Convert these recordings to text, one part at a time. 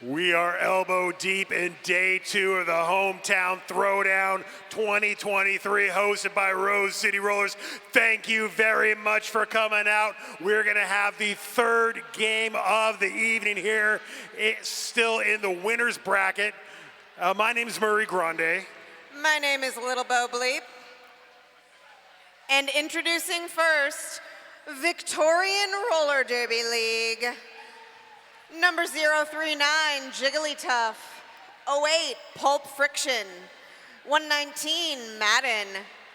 We are elbow deep in day 2 of the Hometown Throwdown 2023, hosted by Rose City Rollers. Thank you very much for coming out. We're gonna have the 3rd game of the evening here. It's still in the winner's bracket. My name is Murray Grande. My name is Little Bo Bleep. And introducing first, Victorian Roller Derby League. Number 039, Jigglytuff. 08, Pulp Friction. 119, Madden.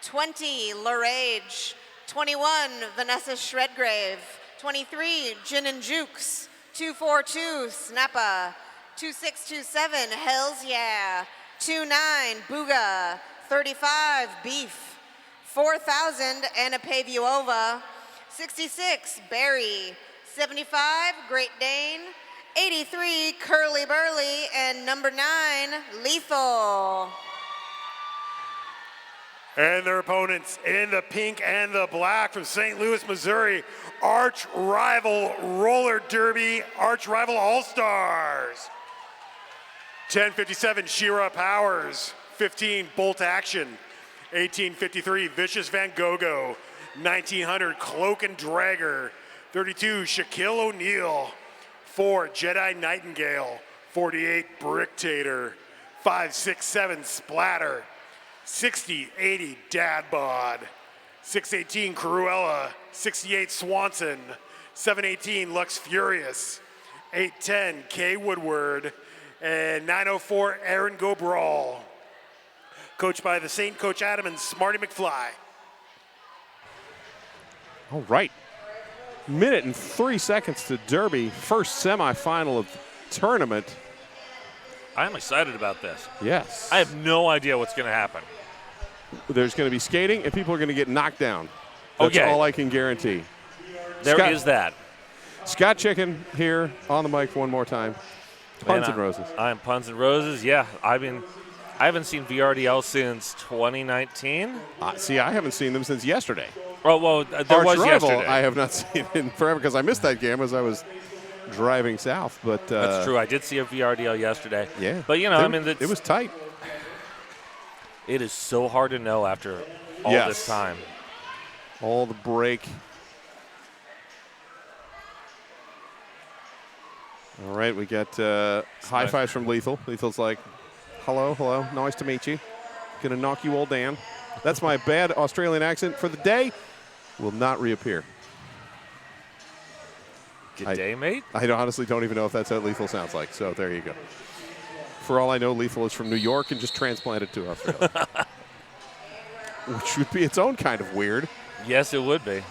20, Lorage. 21, Vanessa Shredgrave. 23, Gin and Jukes. 242, Snappa. 2627, Hells Yeah. 29, Booga. 35, Beef. 4000, Anna Pavuova. 66, Barry. 75, Great Dane. 83, Curly Burly, and number 9, Lethal. And their opponents in the pink and the black from St. Louis, Missouri, arch rival roller derby, arch rival all-stars. 1057, Shira Powers. 15, Bolt Action. 1853, Vicious Van Gogh. 1900, Cloak and Dragger. 32, Shaquille O'Neal. 4, Jedi Nightingale. 48, Bricktator. 5, 6, 7, Splatter. 60, 80, Dad Bod. 618, Cruella. 68, Swanson. 718, Lux Furious. 810, Kay Woodward. And 904, Aaron Go Brawl. Coached by the Saint Coach Adam and Smarty McFly. All right. Minute and 3 seconds to Derby, first semifinal of the tournament. I'm excited about this. Yes. I have no idea what's going to happen. There's going to be skating, and people are going to get knocked down. That's Okay. all I can guarantee. There is that. Scott Chicken here on the mic one more time. Puns and Roses. I'm Puns and Roses. Yeah, I haven't seen VRDL since 2019. See, I haven't seen them since yesterday. Oh, well, there Arch was Rival, yesterday. I have not seen in forever because I missed that game as I was driving south. But That's true. I did see a VRDL yesterday. Yeah. But, you know, I mean, it was tight. It is so hard to know after all this time. All the break. All right, we got high fives from Lethal. Lethal's like, hello, hello, nice to meet you. Gonna knock you all down. That's my bad Australian accent for the day. Will not reappear. Good day, mate. I honestly don't even know if that's how Lethal sounds like, so there you go. For all I know, Lethal is from New York and just transplanted to Australia. Which would be its own kind of weird. Yes, it would be.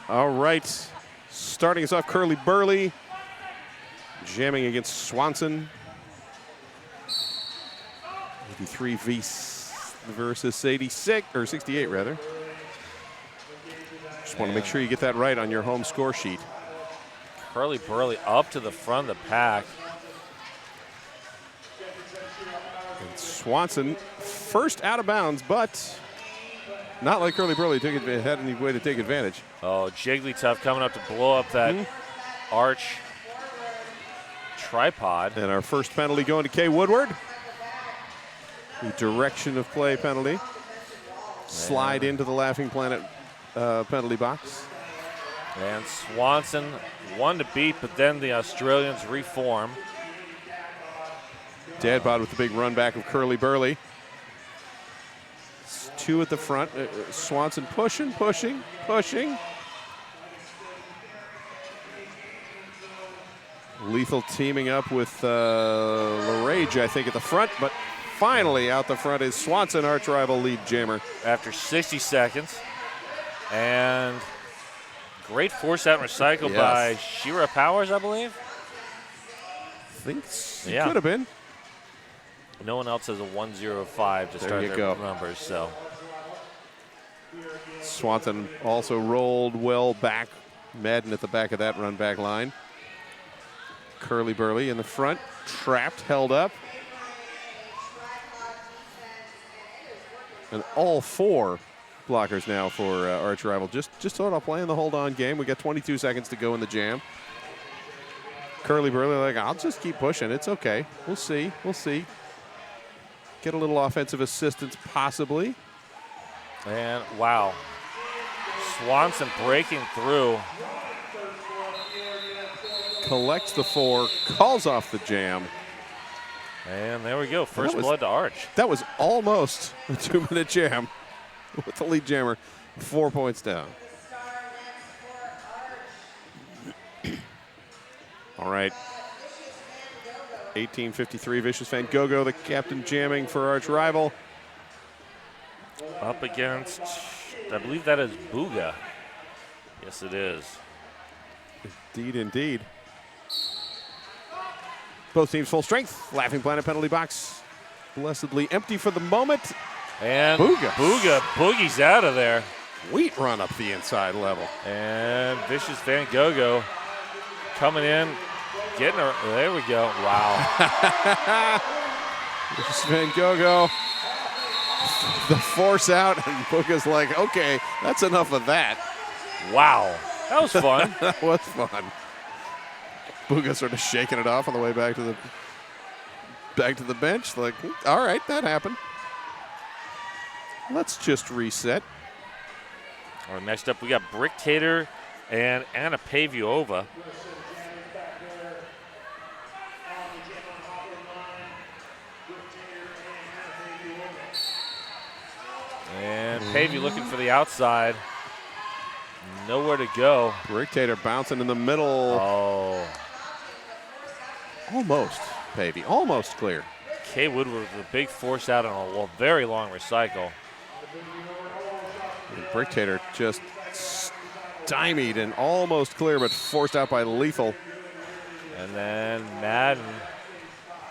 All right, starting us off, Curly Burly. Jamming against Swanson. 83 versus 86, or 68 rather. Just want to make sure you get that right on your home score sheet. Curly Burly up to the front of the pack. And Swanson first out of bounds, but not like Curly Burly had any way to take advantage. Oh, Jigglytuff coming up to blow up that arch tripod. And our first penalty going to Kay Woodward. The direction of play penalty. Slide into the Laughing Planet penalty box. And Swanson one to beat, but then the Australians reform. Dadbod with the big run back of Curly Burly. 2 at the front. Swanson pushing. Lethal teaming up with Lorage, I think, at the front, but finally out the front is Swanson, arch rival lead jammer. After 60 seconds. And great force out recycle by Shira Powers, I believe. I think it could have been. No one else has a 105 to start their numbers, so. Swanson also rolled well back. Madden at the back of that run back line. Curly Burly in the front, trapped, held up. And all 4 blockers now for arch rival. Just sort of playing the hold-on game. We got 22 seconds to go in the jam. Curly Burley like, I'll just keep pushing. It's okay. We'll see. We'll see. Get a little offensive assistance possibly. And wow. Swanson breaking through. Collects the 4, calls off the jam. And there we go. First blood to Arch. That was almost a 2-minute jam with the lead jammer 4 points down. All right. 1853, Vicious Van Gogh, the captain jamming for arch rival. Up against, I believe that is Booga. Yes, it is. Indeed, indeed. Both teams full strength. Laughing Planet penalty box. Blessedly empty for the moment. And Booga Boogie's out of there. Sweet run up the inside level. And Vicious Van Gogh coming in, getting her. There we go. Wow. Vicious Van Gogh. The force out, and Booga's like, okay, that's enough of that. Wow. That was fun. That was fun. Booga sort of shaking it off on the way back to the bench. Like, all right, that happened. Let's just reset. All right, next up we got Bricktator and Anna Pavuova. And Pavey looking for the outside. Nowhere to go. Bricktator bouncing in the middle. Oh. Almost, Pavey. Almost clear. Kay Woodward with a big force out on a very long recycle. And Bricktator just stymied and almost clear, but forced out by Lethal. And then Madden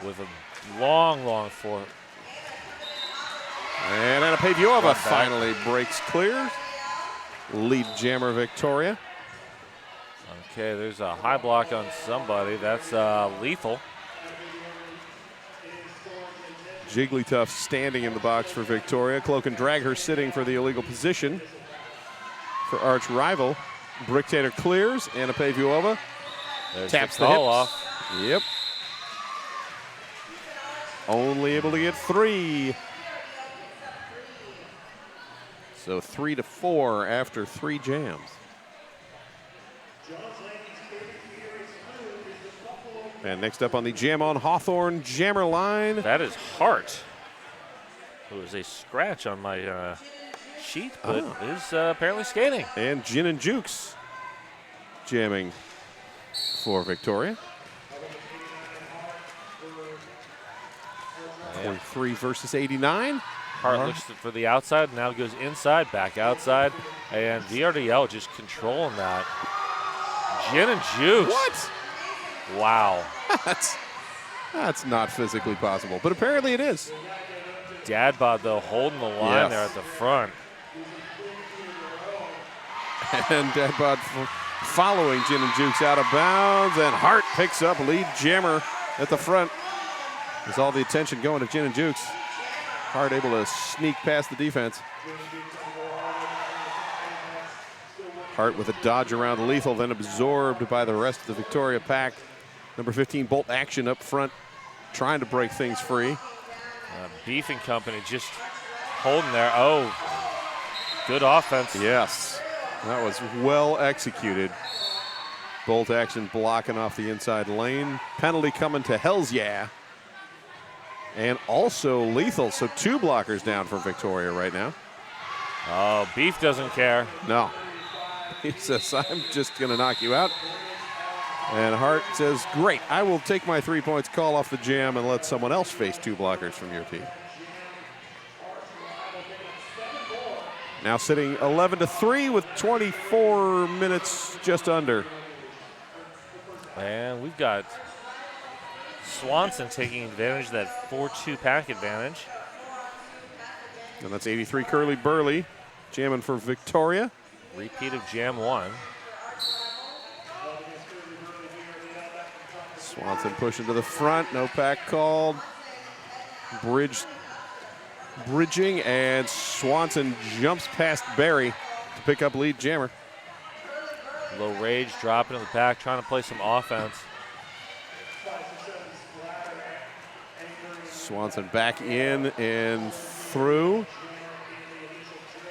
with a long force. And Anna Pavuova finally breaks clear. Lead jammer Victoria. Okay, there's a high block on somebody. That's Lethal. Jigglytuff standing in the box for Victoria. Cloak and drag her sitting for the illegal position for arch rival. Bricktator clears. Anna Pavuova taps the call hips. off. Yep. Only able to get 3. So 3-4 after 3 jams. And next up on the Jam on Hawthorne jammer line. That is Hart. It was a scratch on my sheet, but is apparently skating. And Gin and Jukes jamming for Victoria. 23 versus 89. Hart looks for the outside, now goes inside, back outside, and VRDL just controlling that. Gin and Juice. What? Wow. That's not physically possible, but apparently it is. Dad bod, though, holding the line there at the front. And Dad bod following Gin and Jukes out of bounds, and Hart picks up lead jammer at the front. There's all the attention going to Gin and Jukes. Hart able to sneak past the defense. Hart with a dodge around Lethal, then absorbed by the rest of the Victoria pack. Number 15, Bolt Action up front, trying to break things free. Beef and Company just holding there. Oh, good offense. Yes, that was well executed. Bolt Action blocking off the inside lane. Penalty coming to Hells Yeah. And also Lethal, so 2 blockers down for Victoria right now. Oh, Beef doesn't care. No. He says, I'm just going to knock you out. And Hart says, great, I will take my 3 points, call off the jam, and let someone else face 2 blockers from your team. Now sitting 11-3 with 24 minutes just under. And we've got Swanson taking advantage of that 4-2 pack advantage. And that's 83 Curly Burley jamming for Victoria. Repeat of Jam 1. Swanson pushing to the front, no pack called. Bridging, and Swanson jumps past Barry to pick up lead jammer. Low Rage dropping in the pack, trying to play some offense. Swanson back in and through.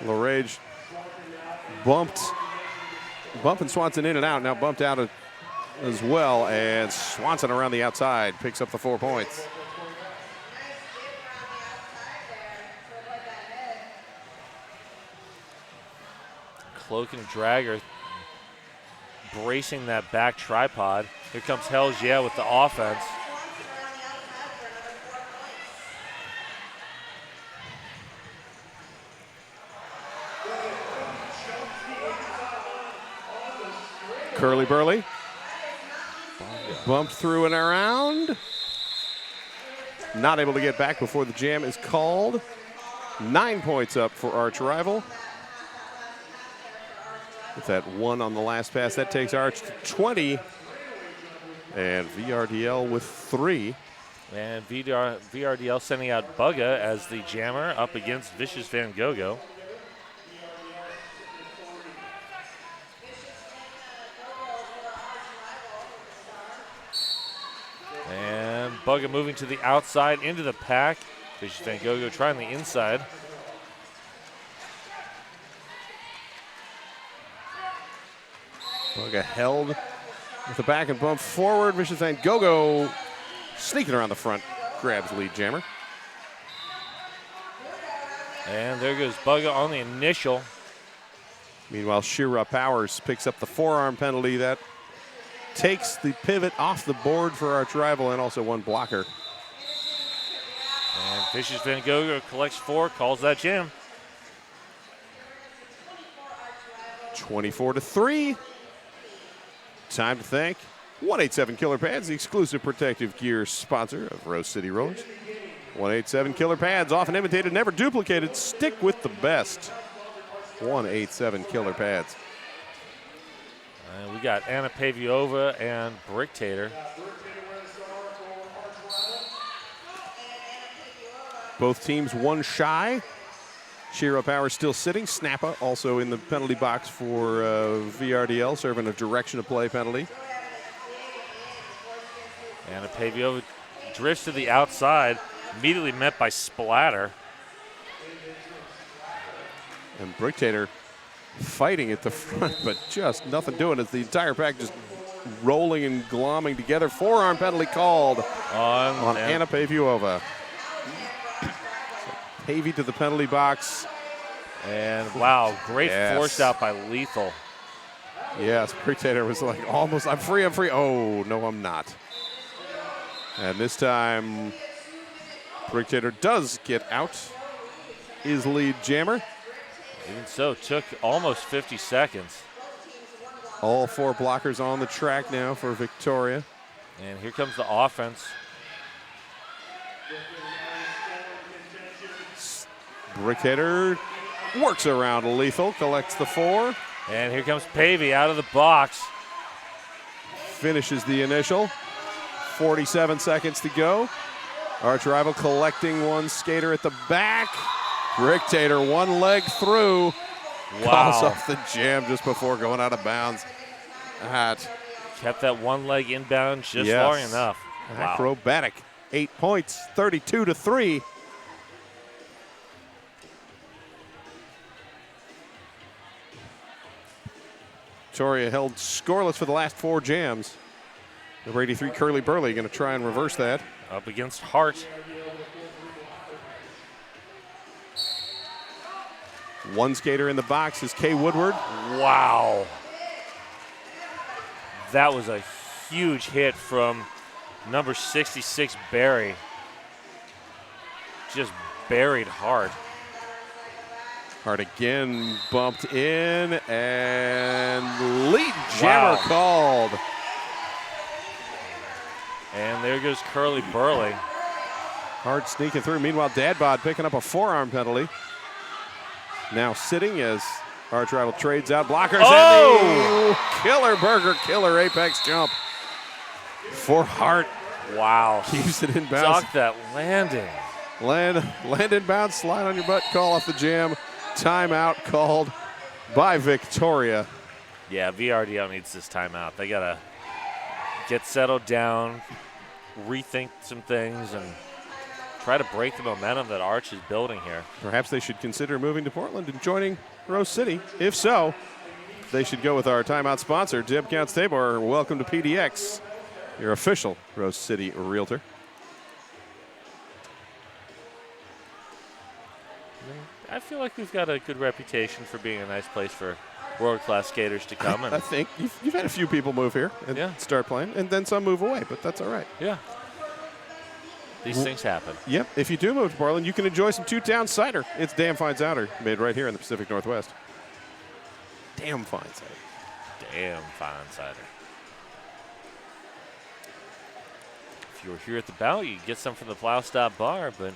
LaRage bumping Swanson in and out, now bumped out as well, and Swanson around the outside picks up the 4 points. Cloak and Dragger bracing that back tripod. Here comes Hells Yeah with the offense. Curly Burley bumped through and around. Not able to get back before the jam is called. 9 points up for Arch Rival. With that 1 on the last pass, that takes Arch to 20. And VRDL with 3. And VRDL sending out Bugga as the jammer up against Vicious Van Gogh. And Bugga moving to the outside into the pack. Vicious Van Gogh trying the inside. Bugga held with the back and bump forward. Vicious Van Gogh sneaking around the front, grabs lead jammer. And there goes Bugga on the initial. Meanwhile, Shira Powers picks up the forearm penalty. That takes the pivot off the board for Arch Rival and also 1 blocker. And Vicious Van Gogh collects 4, calls that jam. 24-3. Time to thank 187 Killer Pads, the exclusive protective gear sponsor of Rose City Rollers. 187 Killer Pads, often imitated, never duplicated. Stick with the best. 187 Killer Pads. And we got Anna Paviova and Bricktator. Both teams 1 shy. Shira Power still sitting. Snappa also in the penalty box for VRDL, serving a direction of play penalty. Anna Paviova drifts to the outside, immediately met by Splatter. And Bricktator fighting at the front, but just nothing doing as the entire pack just rolling and glomming together. Forearm penalty called on Anna Paviova. Pavey to the penalty box. And wow, great force out by Lethal. Yes, Bricktator was like almost, I'm free. Oh, no, I'm not. And this time, Bricktator does get out. Is lead jammer. Even so, took almost 50 seconds. All 4 blockers on the track now for Victoria. And here comes the offense. Bricktator works around Lethal, collects the 4. And here comes Pavey out of the box. Finishes the initial. 47 seconds to go. Arch Rival collecting 1 skater at the back. Bricktator 1 leg through. Wow. Calls off the jam just before going out of bounds. Kept that 1 leg inbound just long enough. Wow. Acrobatic. 8 points, 32-3. Victoria held scoreless for the last 4 jams. Number 83, Curly Burley, going to try and reverse that. Up against Hart. 1 skater in the box is Kay Woodward. Wow. That was a huge hit from number 66, Barry. Just buried Hart. Hart again bumped in, and lead jammer called. And there goes Curly Burley. Hart sneaking through. Meanwhile, Dadbod picking up a forearm penalty. Now sitting as Arch Rival trades out blockers. Oh! And the killer burger, killer apex jump for Hart. Wow. Keeps it inbounds. Duck that landing. Land inbounds, slide on your butt, call off the jam. Timeout called by Victoria. Yeah, VRDL needs this timeout. They got to get settled down, rethink some things and try to break the momentum that Arch is building here. Perhaps they should consider moving to Portland and joining Rose City. If so, they should go with our timeout sponsor, Deb Counts Tabor. Welcome to PDX, your official Rose City realtor. I feel like we've got a good reputation for being a nice place for world-class skaters to come. I think you've had a few people move here and start playing, and then some move away, but that's all right. Yeah. These things happen. Yep. If you do move to Portland, you can enjoy some Two-Town cider. It's damn fine cider, made right here in the Pacific Northwest. Damn fine cider. Damn fine cider. If you were here at the bout, you could get some from the Plow Stop Bar, but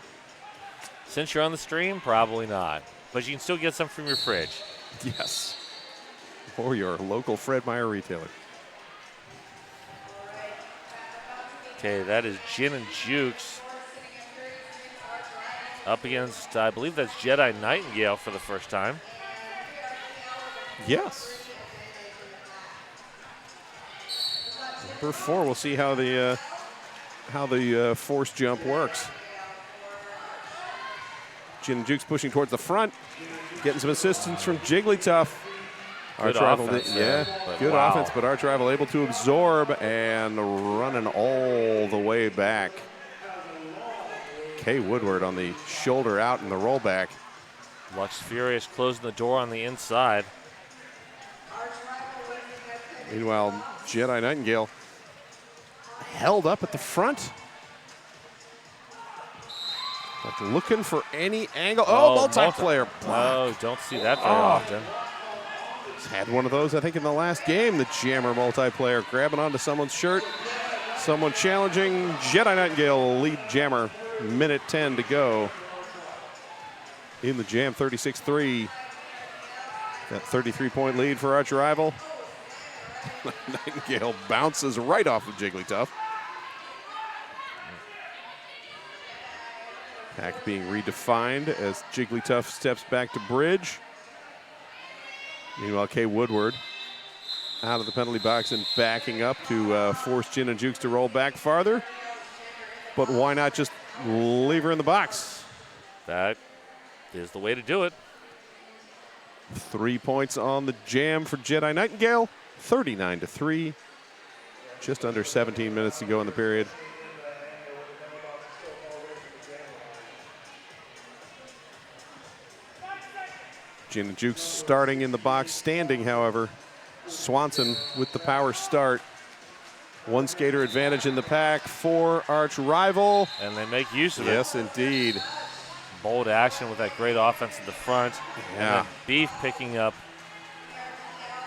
since you're on the stream, probably not. But you can still get some from your fridge. Yes. Or your local Fred Meyer retailer. Okay, that is Gin and Jukes up against, I believe that's Jedi Nightingale for the first time. Yes. Number 4, we'll see how the force jump works. Gin and Jukes pushing towards the front, getting some assistance from Jigglytuff. Good Arch rival, offense good wow. offense, but Arch rival able to absorb and running all the way back. Kay Woodward on the shoulder out in the rollback. Lux Furious closing the door on the inside. Meanwhile, Jedi Nightingale held up at the front. But looking for any angle. Oh, multi-player. Oh, don't see that very often. He's had one of those, I think, in the last game. The Jammer multiplayer grabbing onto someone's shirt. Someone challenging. Jedi Nightingale lead Jammer. Minute 10 to go. In the jam, 36-3. That 33-point lead for Arch rival. Nightingale bounces right off of Jigglytuff. Pack being redefined as Jigglytuff steps back to bridge. Meanwhile, Kay Woodward out of the penalty box and backing up to force Gin and Jukes to roll back farther. But why not just leave her in the box? That is the way to do it. 3 points on the jam for Jedi Nightingale, 39-3. Just under 17 minutes to go in the period. Gin and Jukes starting in the box, standing, however. Swanson with the power start. One skater advantage in the pack for Arch rival. And they make use of it. Yes, indeed. Bold action with that great offense in the front. Yeah. And then Beef picking up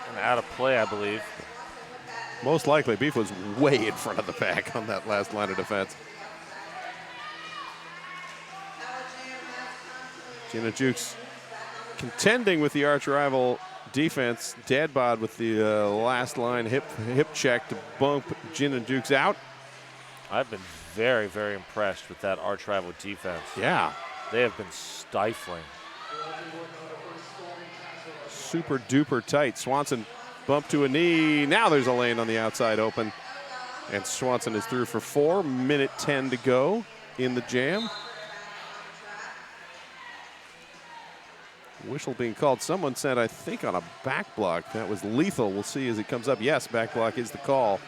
and out of play, I believe. Most likely, Beef was way in front of the pack on that last line of defense. Gin and Jukes contending with the Arch rival defense. Dadbod with the last line hip check to bump Gin and Jukes out. I've been very, very impressed with that Arch rival defense. Yeah. They have been stifling. Super duper tight. Swanson bumped to a knee. Now there's a lane on the outside open. And Swanson is through for 4. Minute 10 to go in the jam. Whistle being called. Someone said, I think, on a back block. That was lethal. We'll see as it comes up. Yes, back block is the call.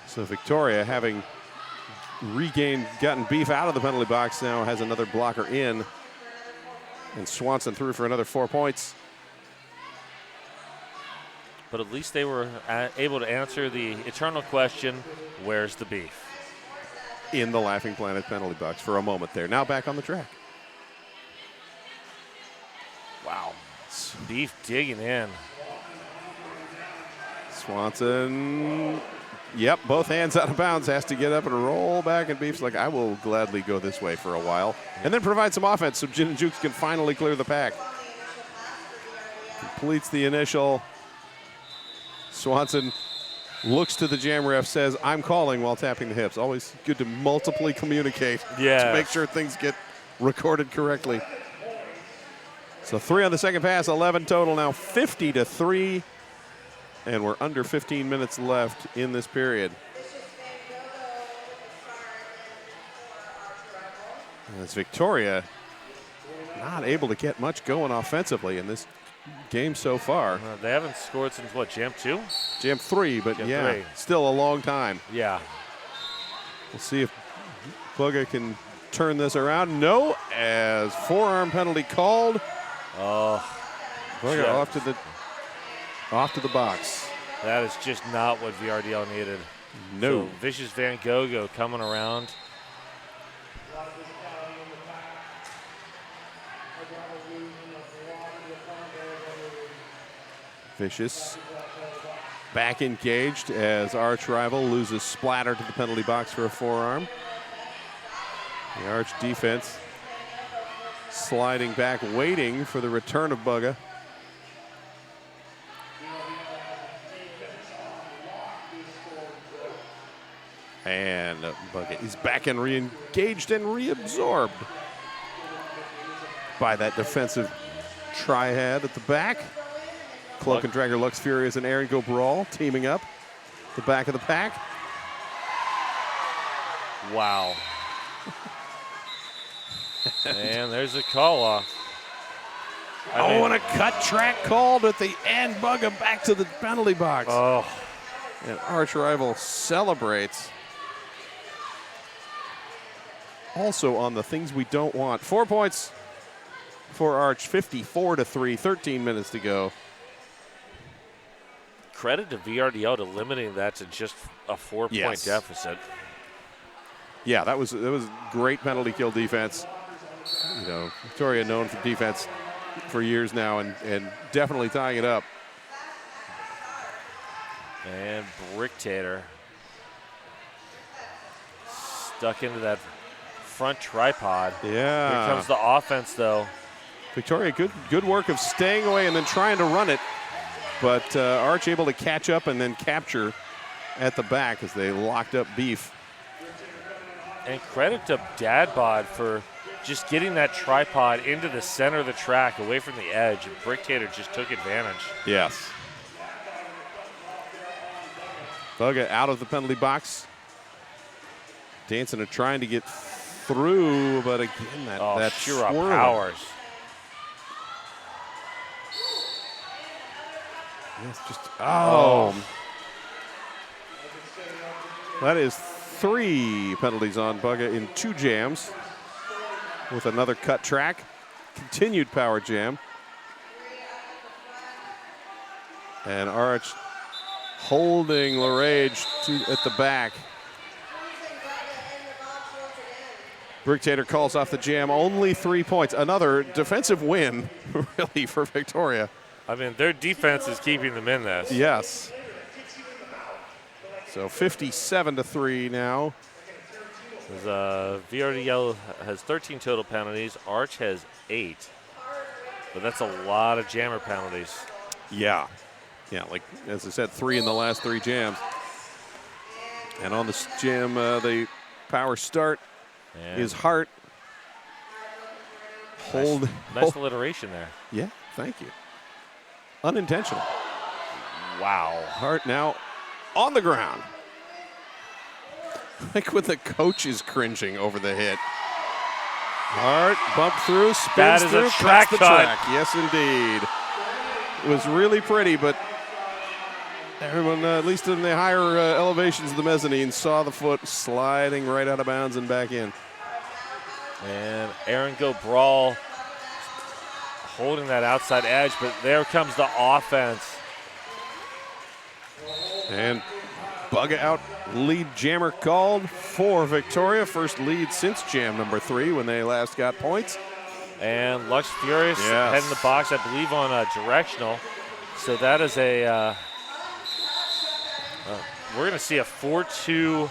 So Victoria, having gotten Beef out of the penalty box, now has another blocker in. And Swanson through for another 4 points. But at least they were able to answer the eternal question, where's the beef? In the Laughing Planet penalty box for a moment there. Now back on the track. Wow. Beef digging in. Swanson, yep, both hands out of bounds, has to get up and roll back, and Beef's like, I will gladly go this way for a while. And then provide some offense so Gin and Jukes can finally clear the pack. Completes the initial. Swanson looks to the jam ref, says, I'm calling while tapping the hips. Always good to multiply communicate to make sure things get recorded correctly. So 3 on the second pass, 11 total now, 50-3. And we're under 15 minutes left in this period. As Victoria not able to get much going offensively in this game so far. They haven't scored since what, Jam 2? Jam 3, but Jam yeah, 3. still a long time. Yeah. We'll see if Bugga can turn this around. No, as forearm penalty called. Oh, Bugga yeah. off to the box. That is just not what VRDL needed. No. So Vicious Van Gogh coming around. Vicious back engaged as arch rival loses splatter to the penalty box for a forearm. The arch defense sliding back, waiting for the return of Bugga. And Bugga is back and re-engaged and reabsorbed by that defensive triad at the back. Cloak and Dragger, Lux Furious, and Aaron Go Brawl teaming up. The back of the pack. Wow. And there's a call off. And a cut track called at the end. Bugga back to the penalty box. Oh. And arch rival celebrates. Also on the things we don't want. 4 points for Arch, 54-3, 13 minutes to go. Credit to VRDL to limiting that to just a 4-point deficit. Yeah, that was great penalty kill defense. You know, Victoria known for defense for years now, and definitely tying it up. And Bricktator stuck into that front tripod. Yeah. Here comes the offense, though. Victoria, good work of staying away and then trying to run it. But Arch able to catch up and then capture at the back as they locked up Beef. And credit to Dadbod for just getting that tripod into the center of the track away from the edge. And Bricktator just took advantage. Yes. Bugga out of the penalty box. Dancing and trying to get through, but again, that sure swirl. powers. Yes, just That is 3 penalties on Bugga in 2 jams with another cut track. Continued power jam. And Arch holding LaRage at the back. Bricktator calls off the jam, only 3 points. Another defensive win, really, for Victoria. I mean, their defense is keeping them in this. Yes. So 57-3 now. VRDL has 13 total penalties. Arch has 8. But that's a lot of jammer penalties. Yeah. Yeah, like, as I said, 3 in the last 3 jams. And on this jam, the power start is Hart. Nice alliteration there. Yeah, thank you. Unintentional. Wow. Hart now on the ground. Like when the coach is cringing over the hit. Hart bumped through, spins that is through, a track cuts the cut. track. Yes, indeed. It was really pretty, but everyone, at least in the higher elevations of the mezzanine, saw the foot sliding right out of bounds and back in. And Aaron Go Brawl holding that outside edge, but there comes the offense. And Bugga out, lead jammer called for Victoria. First lead since jam number 3 when they last got points. And Lux Furious heading the box, I believe, on a directional. So that is we're going to see a 4-2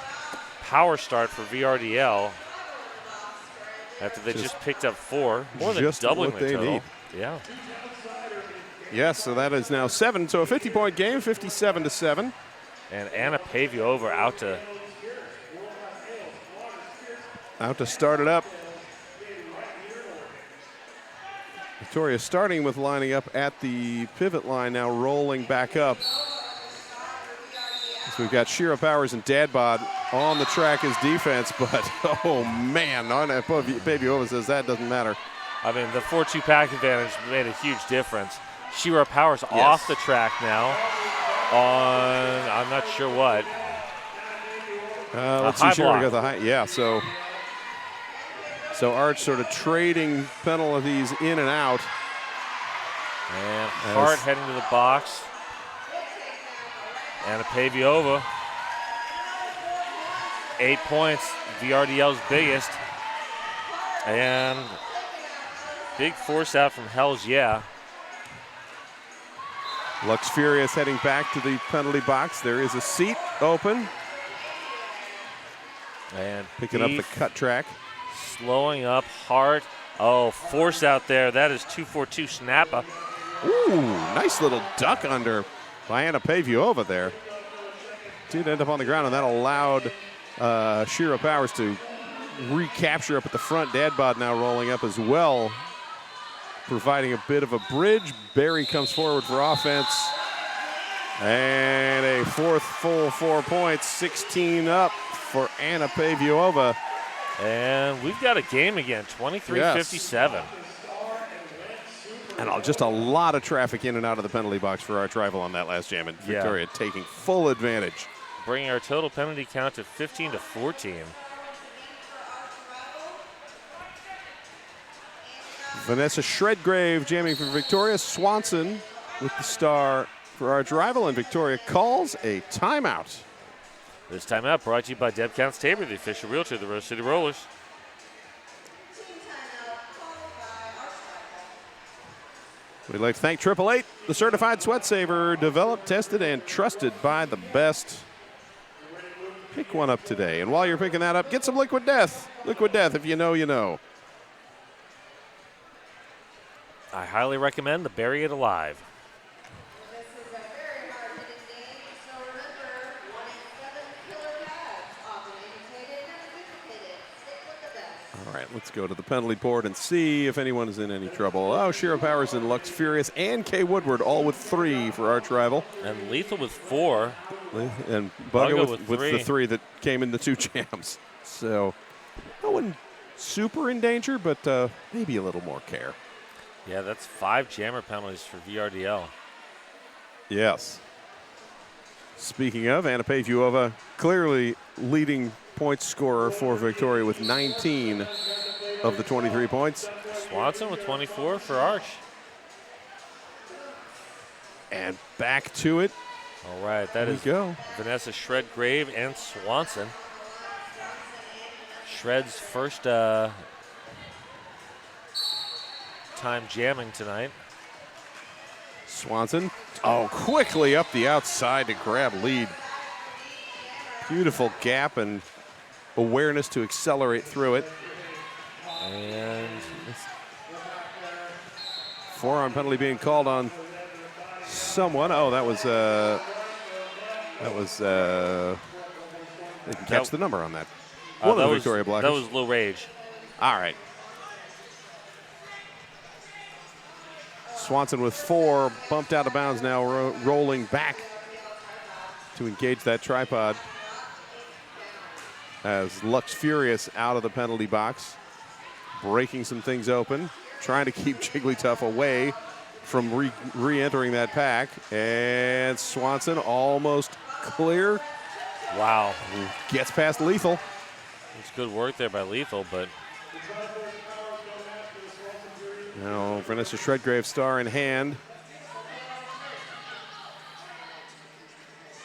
power start for VRDL after they just picked up 4, more than doubling what the they total. need. Yeah. Yes, so that is now 7. So a 50-point game, 57-7. And Anna Pavio out to start it up. Victoria starting with lining up at the pivot line, now rolling back up. So we've got Shira Powers and Dadbod on the track is defense, but oh man, Babyova says that doesn't matter. I mean, the 4-2 pack advantage made a huge difference. Shira Powers off the track now on, I'm not sure what. Let's see, Shira got the high. Yeah, so Arch sort of trading penalties in and out. And Hart heading to the box. And Paviova. 8 points, VRDL's biggest. And big force out from Hells Yeah. Lux Furious heading back to the penalty box. There is a seat open. And picking up the cut track. Slowing up Hart. Oh, force out there. That is 2-4-2 Snappa. Ooh, nice little duck under by Anna Paviova there. Did end up on the ground, and that allowed Shira Powers to recapture up at the front. Dadbod now rolling up as well, providing a bit of a bridge. Barry comes forward for offense. And a fourth full 4 points, 16 up for Anna Paviova. And we've got a game again, 23-57. Yes. And just a lot of traffic in and out of the penalty box for our rival on that last jam, and Victoria taking full advantage. Bringing our total penalty count to 15-14. Vanessa Shredgrave jamming for Victoria. Swanson with the star for our rival, and Victoria calls a timeout. This timeout brought to you by Deb Counts Tabor, the official realtor of the Rose City Rollers. We'd like to thank 888, the certified sweat saver, developed, tested, and trusted by the best. Pick one up today. And while you're picking that up, get some Liquid Death. Liquid Death, if you know, you know. I highly recommend the Bury It Alive. This is a very hard-hitting game, so remember, 187 killer pads, often amputated and duplicated. Stick with the best. All right, let's go to the penalty board and see if anyone is in any trouble. Oh, Shira Powers and Lux Furious and Kay Woodward all with 3 for Arch Rival. And Lethal with 4. And Bugga with the 3. 3 that came in the 2 jams. So no one super in danger, but maybe a little more care. Yeah, that's 5 jammer penalties for VRDL. Yes. Speaking of, Anna Paviova clearly leading point scorer for Victoria with 19 of the 23 points. Swanson with 24 for Arch. And back to it. All right, that is Vanessa Shredgrave and Swanson. Shred's first time jamming tonight. Swanson, quickly up the outside to grab lead. Beautiful gap and awareness to accelerate through it. And forearm penalty being called on someone. Oh, that was didn't catch the number on that. One of the Victoria blockers. That was Low Rage. All right. Swanson with 4, bumped out of bounds now, rolling back to engage that tripod. As Lux Furious out of the penalty box, breaking some things open, trying to keep Jigglytuff away from re-entering that pack. And Swanson almost clear. Wow. Gets past Lethal. It's good work there by Lethal, but now Vanessa Shredgrave star in hand.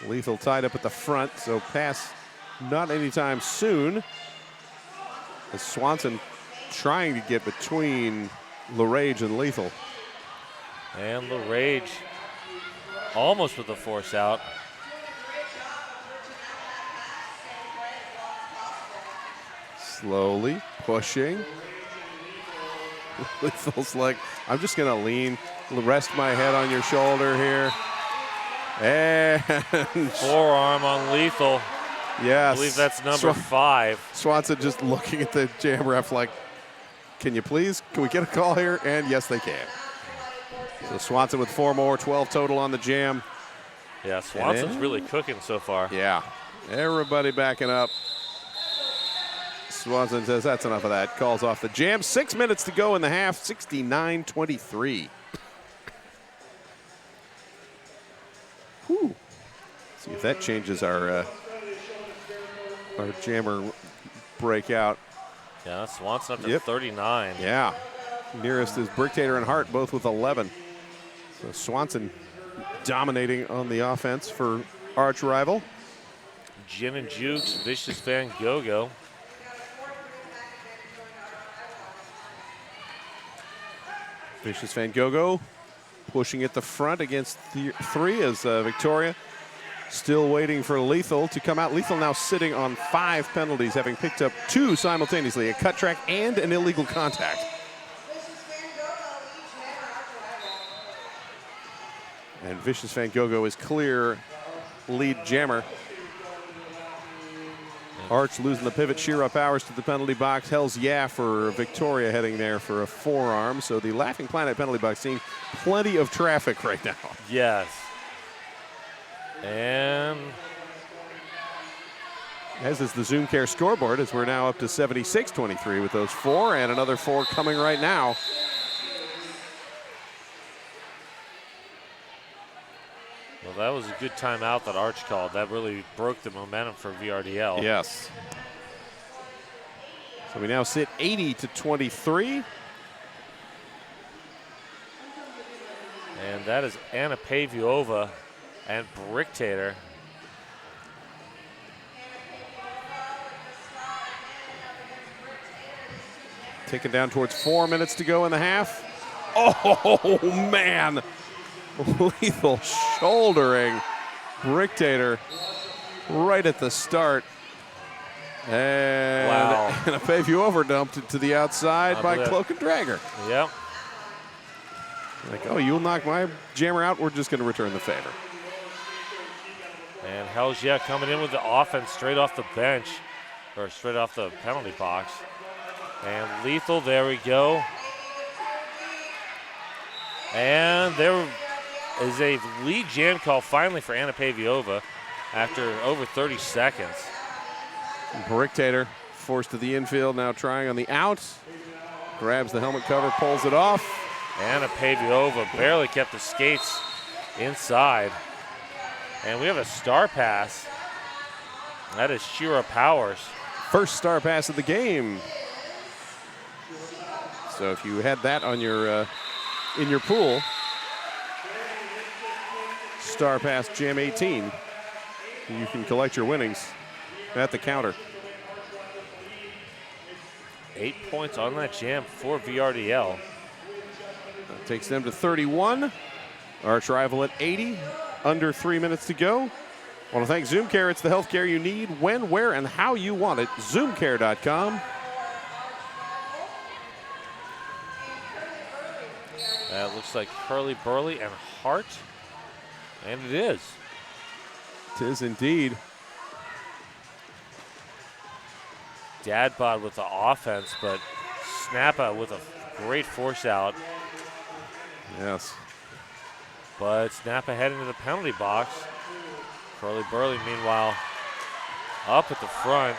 Lethal tied up at the front, so pass not anytime soon. As Swanson trying to get between LaRage and Lethal. And LaRage almost with the force out. Slowly pushing. Lethal's like, I'm just going to lean, rest my head on your shoulder here. And forearm on Lethal. Yes. I believe that's number 5. Swanson just looking at the jam ref like, can we get a call here? And yes, they can. So Swanson with 4 more, 12 total on the jam. Yeah, Swanson's really cooking so far. Yeah. Everybody backing up. Swanson says that's enough of that. Calls off the jam. 6 minutes to go in the half. 69-23. Whew. See if that changes our jammer breakout. Yeah, Swanson up to 39. Yeah. Nearest is Bricktator and Hart, both with 11. So Swanson dominating on the offense for arch rival. Gin and Jukes, Vicious Van Gogh. Vicious Van Gogh pushing at the front against three as Victoria still waiting for Lethal to come out. Lethal now sitting on 5 penalties, having picked up 2 simultaneously, a cut track and an illegal contact. And Vicious Van Gogh is clear lead jammer. Arch losing the pivot. Shira Powers to the penalty box. Hells yeah for Victoria heading there for a forearm. So the Laughing Planet penalty box seeing plenty of traffic right now. Yes. And as is the Zoom Care scoreboard, as we're now up to 76-23 with those 4 and another 4 coming right now. well, that was a good timeout that Arch called. That really broke the momentum for VRDL. Yes. So we now sit 80-23. And that is Anna Paviova and Bricktator. Taken down towards 4 minutes to go in the half. Oh, man. Lethal shouldering Bricktator right at the start. And, wow. And a Paviova dumped it to the outside by Cloak and Dragger. Yep. Like, oh, you'll knock my jammer out? We're just going to return the favor. And Hells yeah coming in with the offense straight off the bench, or straight off the penalty box. And Lethal, there we go. And there is a lead jam call finally for Anna Paviova after over 30 seconds. Bricktator forced to the infield, now trying on the out. Grabs the helmet cover, pulls it off. Anna Paviova barely kept the skates inside. And we have a star pass. That is Shira Powers. First star pass of the game. So if you had that on your in your pool, star pass jam 18, you can collect your winnings at the counter. 8 points on that jam for VRDL. That takes them to 31. Arch rival at 80. Under 3 minutes to go. I want to thank Zoom Care. It's the healthcare you need when, where, and how you want it. Zoomcare.com. That looks like Hurley Burley and Hart. And it is. It is indeed. Dadbod with the offense, but Snappa with a great force out. Yes. But Snappa heading to the penalty box. Hurley Burley, meanwhile, up at the front.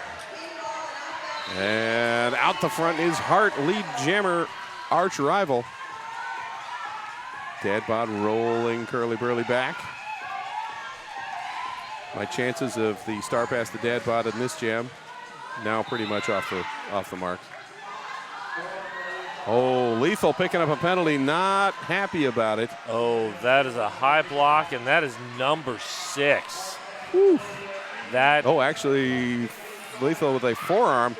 And out the front is Hart, lead jammer, arch rival. Dadbod rolling Curly Burley back. My chances of the star pass to Dadbod in this jam now pretty much off the marks. Oh, Lethal picking up a penalty, not happy about it. Oh, that is a high block, and that is number 6. Whew. That. Oh, actually, Lethal with a forearm.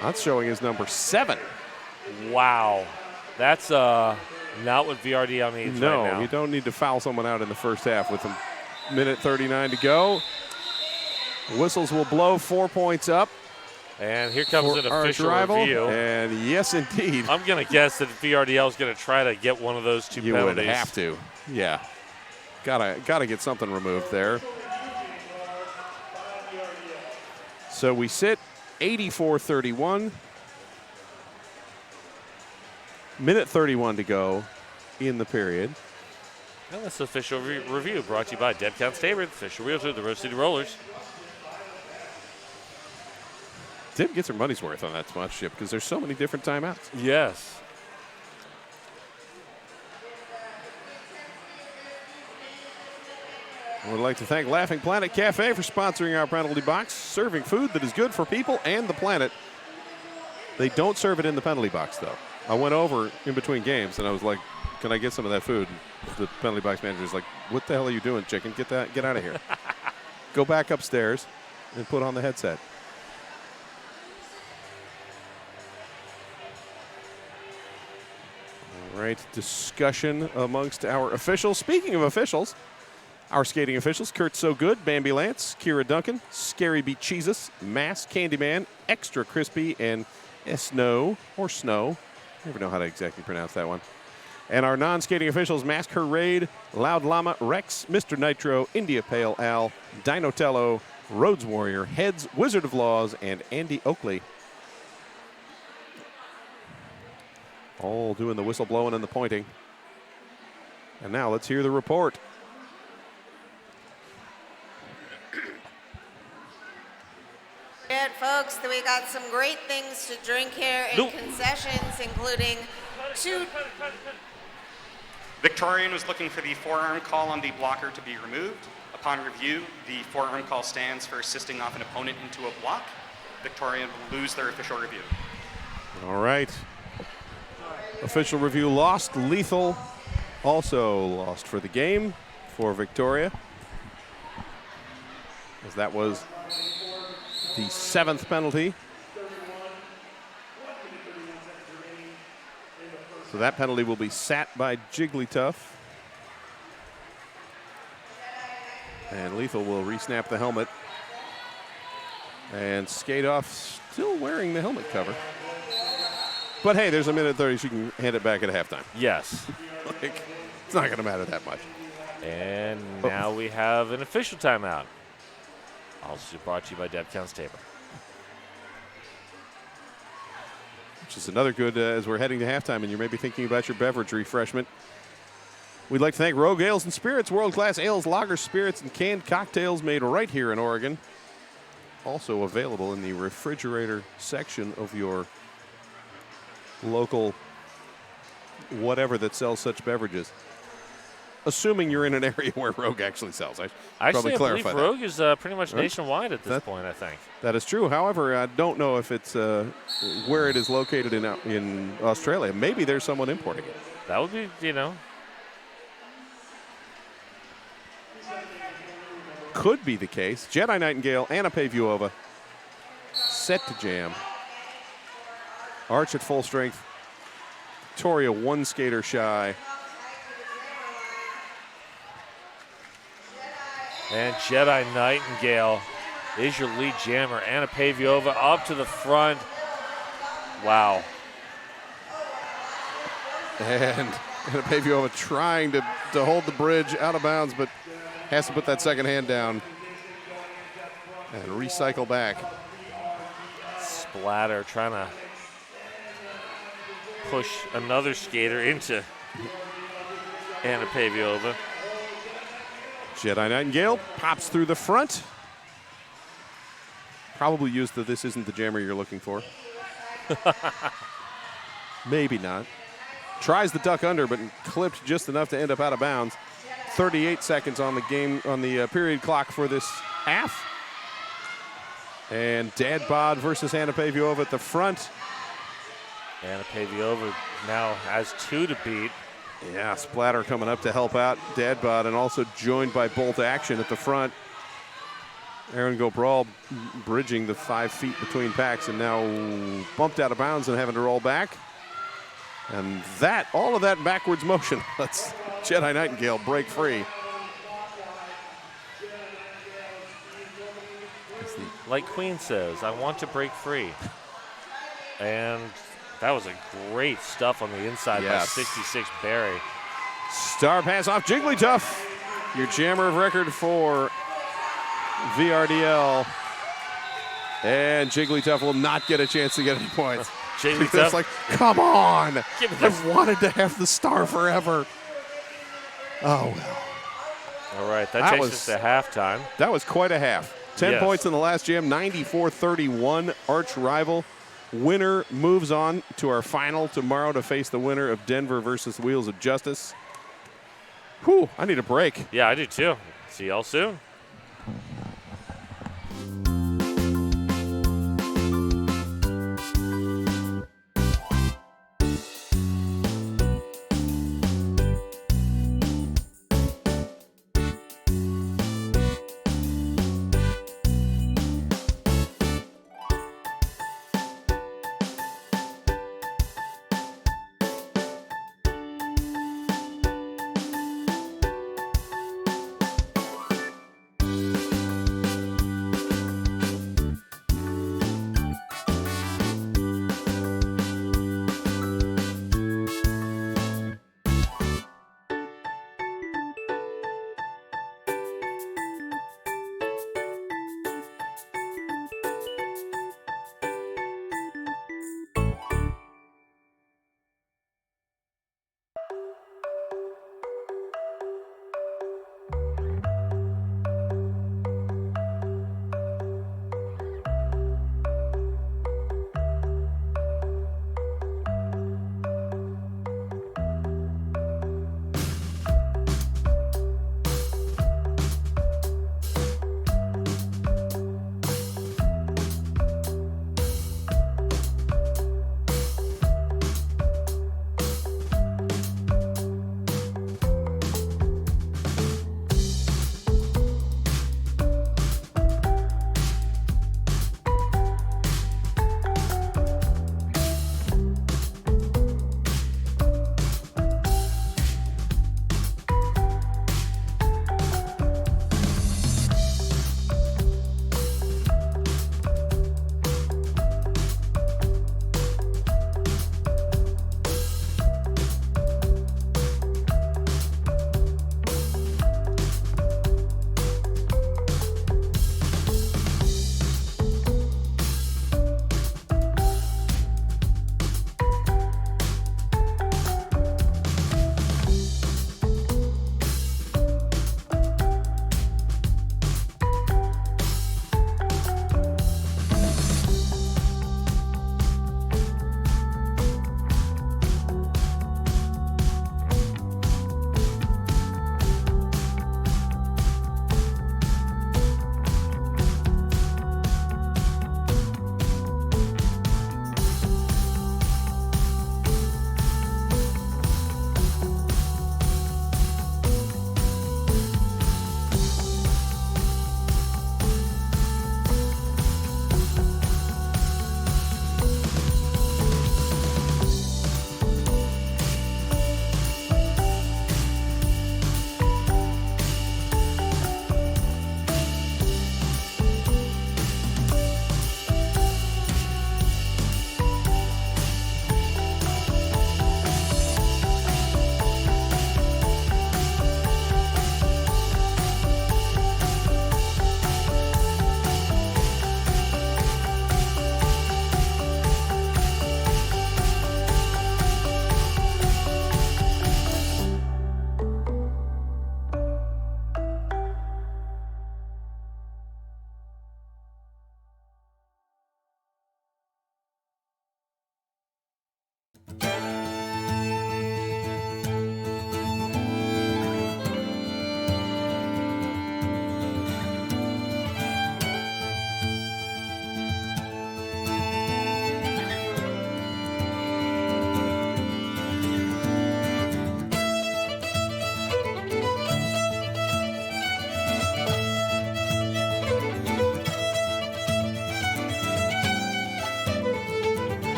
That's showing his number 7. Wow. That's not what VRDL needs right now. No, you don't need to foul someone out in the first half with a minute 39 to go. Whistles will blow, 4 points up. And here comes an official rival, review. And yes, indeed. I'm going to guess that VRDL is going to try to get one of those 2 You penalties. would have to, yeah. Gotta get something removed there. So we sit 84-31. Minute 31 to go in the period. And this official review brought to you by Debcon Staber, the official realtor of the Rose City Rollers. Dip gets her money's worth on that sponsorship because there's so many different timeouts. Yes. I would like to thank Laughing Planet Cafe for sponsoring our penalty box, serving food that is good for people and the planet. They don't serve it in the penalty box, though. I went over in between games, and I was like, can I get some of that food? The penalty box manager is like, what the hell are you doing, chicken? Get out of here. Go back upstairs and put on the headset. All right, discussion amongst our officials. Speaking of officials, our skating officials, Kurt So Good, Bambi Lance, Kira Duncan, Scary Beat Jesus, Mass Candyman, Extra Crispy, and Snow, or Snow. Never know how to exactly pronounce that one. And our non-skating officials, Mask Her Raid, Loud Llama, Rex, Mr. Nitro, India Pale Al, Dinotello, Rhodes Warrior, Heads, Wizard of Laws, and Andy Oakley. All doing the whistle blowing and the pointing. And now let's hear the report. Good, folks, we got some great things to drink here in concessions, including two. Victorian was looking for the forearm call on the blocker to be removed. Upon review, the forearm call stands for assisting off an opponent into a block. Victorian will lose their official review. All right. Official review lost. Lethal also lost for the game for Victoria, as that was the 7th penalty. So that penalty will be sat by Jigglytuff. And Lethal will re-snap the helmet and skate off, still wearing the helmet cover. But hey, there's a minute 30, so you can hand it back at halftime. Yes. Like, it's not going to matter that much. And now we have an official timeout. Also brought to you by Deb Counts Tabor. Which is another good as we're heading to halftime and you may be thinking about your beverage refreshment. We'd like to thank Rogue Ales and Spirits, world-class ales, lager, spirits, and canned cocktails made right here in Oregon. Also available in the refrigerator section of your local whatever that sells such beverages. Assuming you're in an area where Rogue actually sells. I Actually, probably I believe clarify that. Rogue is pretty much nationwide at this point, I think. That is true. However, I don't know if it's where it is located in Australia. Maybe there's someone importing it. That would be, Could be the case. Jedi Nightingale, Anna Pavuova, set to jam. Arch at full strength. Victoria one skater shy. And Jedi Nightingale is your lead jammer. Anna Pavuova up to the front. Wow. And Anna Pavuova trying to hold the bridge out of bounds, but has to put that second hand down and recycle back. Splatter trying to push another skater into Anna Pavuova. Jedi Nightingale pops through the front. Probably used the "this isn't the jammer you're looking for." Maybe not. Tries the duck under, but clipped just enough to end up out of bounds. 38 seconds on the game, on the period clock for this half. And Dad Bod versus Anna Pavuova at the front. Anna Pavuova now has 2 to beat. Yeah, Splatter coming up to help out Dad Bod, and also joined by Bolt Action at the front. Aaron Gobral bridging the 5 feet between packs and now bumped out of bounds and having to roll back. And all of that backwards motion lets Jedi Nightingale break free. Like Queen says, I want to break free. And that was a great stuff on the inside by 66 Barry. Star pass off Jigglytuff, your jammer of record for VRDL. And Jigglytuff will not get a chance to get any points. Jigglytuff's like, come on. I've wanted to have the star forever. Oh, well. All right, that takes us to halftime. That was quite a half. 10 Yes. points in the last jam, 94-31, arch rival. Winner moves on to our final tomorrow to face the winner of Denver versus the Wheels of Justice. Whew, I need a break. Yeah, I do too. See y'all soon.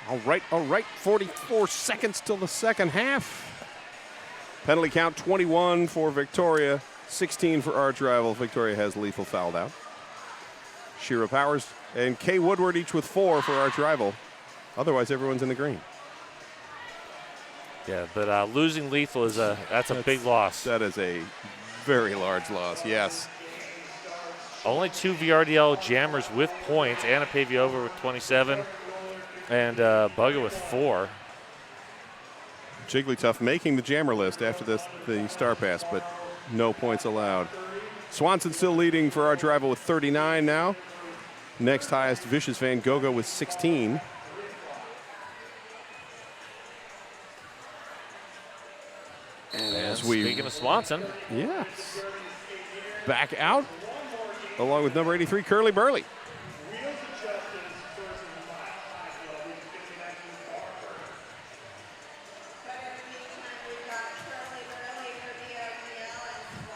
All right. 44 seconds till the second half. Penalty count 21 for Victoria, 16 for arch rival. Victoria has Lethal fouled out. Shira Powers and Kay Woodward each with 4 for arch rival. Otherwise, everyone's in the green. Yeah, but losing Lethal that's a big loss. That is a very large loss, yes. Only 2 VRDL jammers with points. Anna Paviova with 27 and Bugga with 4. Jigglytuff making the jammer list after the star pass, but no points allowed. Swanson still leading for arch rival with 39 now. Next highest, Vicious Van Gogh with 16. And speaking of Swanson. Yes. Back out, along with number 83, Curly Burley.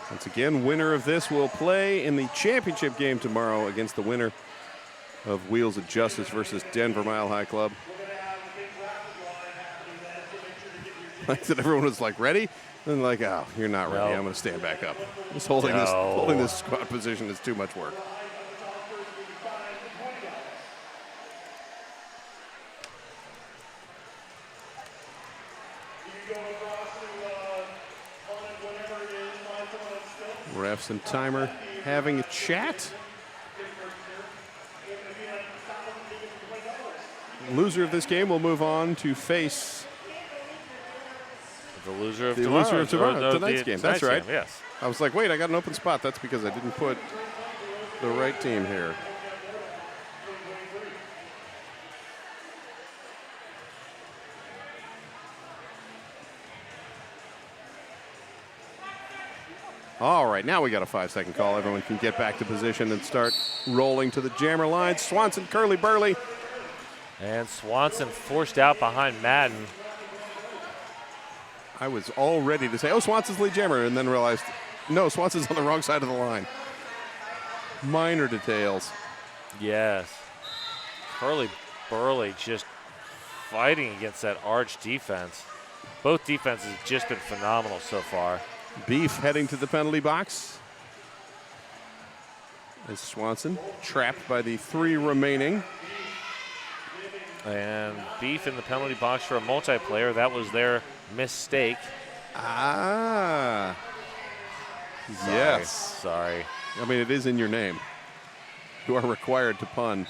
Once again, winner of this will play in the championship game tomorrow against the winner of Wheels of Justice versus Denver Mile High Club. Like that, everyone was like ready, and like, oh, you're not ready. No. I'm going to stand back up. Just holding this squat position is too much work. Refs and timer having a chat. Loser of this game will move on to face The loser of tonight's game. That's right. Game, yes. I was like, wait, I got an open spot. That's because I didn't put the right team here. All right, now we got a 5-second call. Everyone can get back to position and start rolling to the jammer line. Swanson, Curly Burley. And Swanson forced out behind Madden. I was all ready to say, oh, Swanson's lead jammer, and then realized, no, Swanson's on the wrong side of the line. Minor details. Yes. Curly Burley just fighting against that arch defense. Both defenses have just been phenomenal so far. Beef heading to the penalty box. As Swanson trapped by the 3 remaining. And Beef in the penalty box for a multiplayer. That was their mistake. Ah. Yes. Sorry. I mean, it is in your name. You are required to pun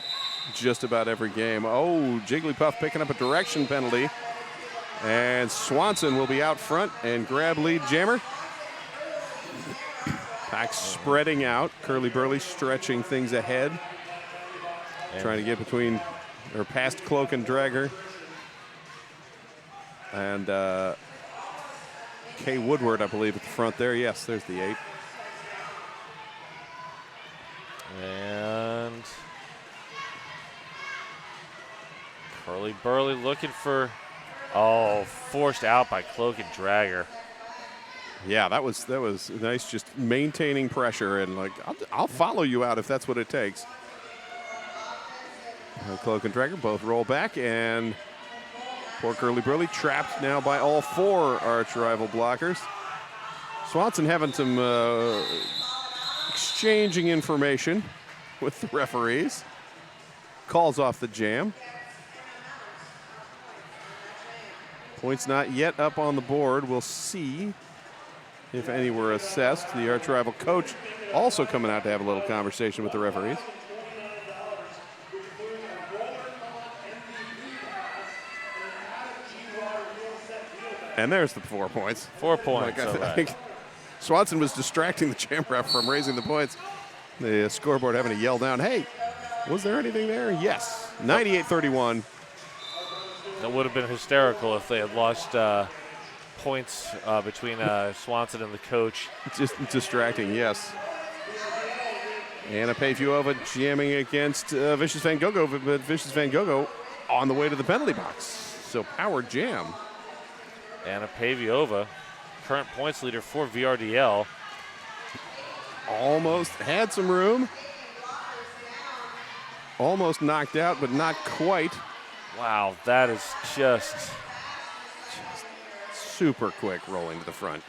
just about every game. Oh, Jigglypuff picking up a direction penalty. And Swanson will be out front and grab lead jammer. Pack spreading out. Curly Burley stretching things ahead. And trying to get between or past Cloak and Dragger. And Kay Woodward, I believe, at the front there. Yes, there's the 8. And Curly Burley looking for, forced out by Cloak and Dragger. Yeah, that was nice, just maintaining pressure and like I'll follow you out if that's what it takes. Cloak and Dragger both roll back, and poor Curly Burley trapped now by all 4 arch rival blockers. Swanson having some exchanging information with the referees. Calls off the jam. Points not yet up on the board. We'll see if any were assessed. The arch rival coach also coming out to have a little conversation with the referees. And there's the 4 points. 4 points. I think Swanson was distracting the jam ref from raising the points. The scoreboard having to yell down, hey, was there anything there? Yes, 98-31. That would have been hysterical if they had lost points between Swanson and the coach. Just distracting, yes. Anna Paviova jamming against Vicious Van Gogh, but Vicious Van Gogh on the way to the penalty box. So power jam. Anna Paviova, current points leader for VRDL. Almost had some room. Almost knocked out, but not quite. Wow, that is just super quick rolling to the front.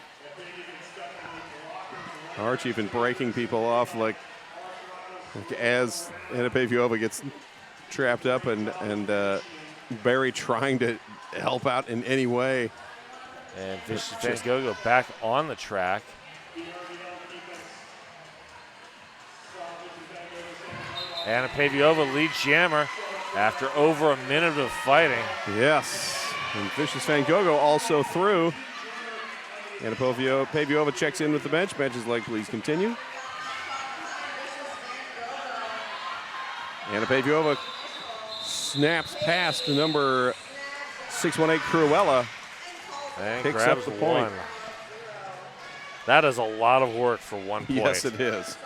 Arch even breaking people off like as Anna Paviova gets trapped up and Barry trying to help out in any way. And Vicious Van Gogh back on the track. Anna Paviova leads Jammer after over a minute of fighting. Yes, and Vicious Van Gogh also through. Anna Paviova checks in with the bench. Bench is like, please continue. Anna Paviova snaps past number 618 Cruella. And Picks grabs up the point. one. That is a lot of work for 1 point. Yes, it is.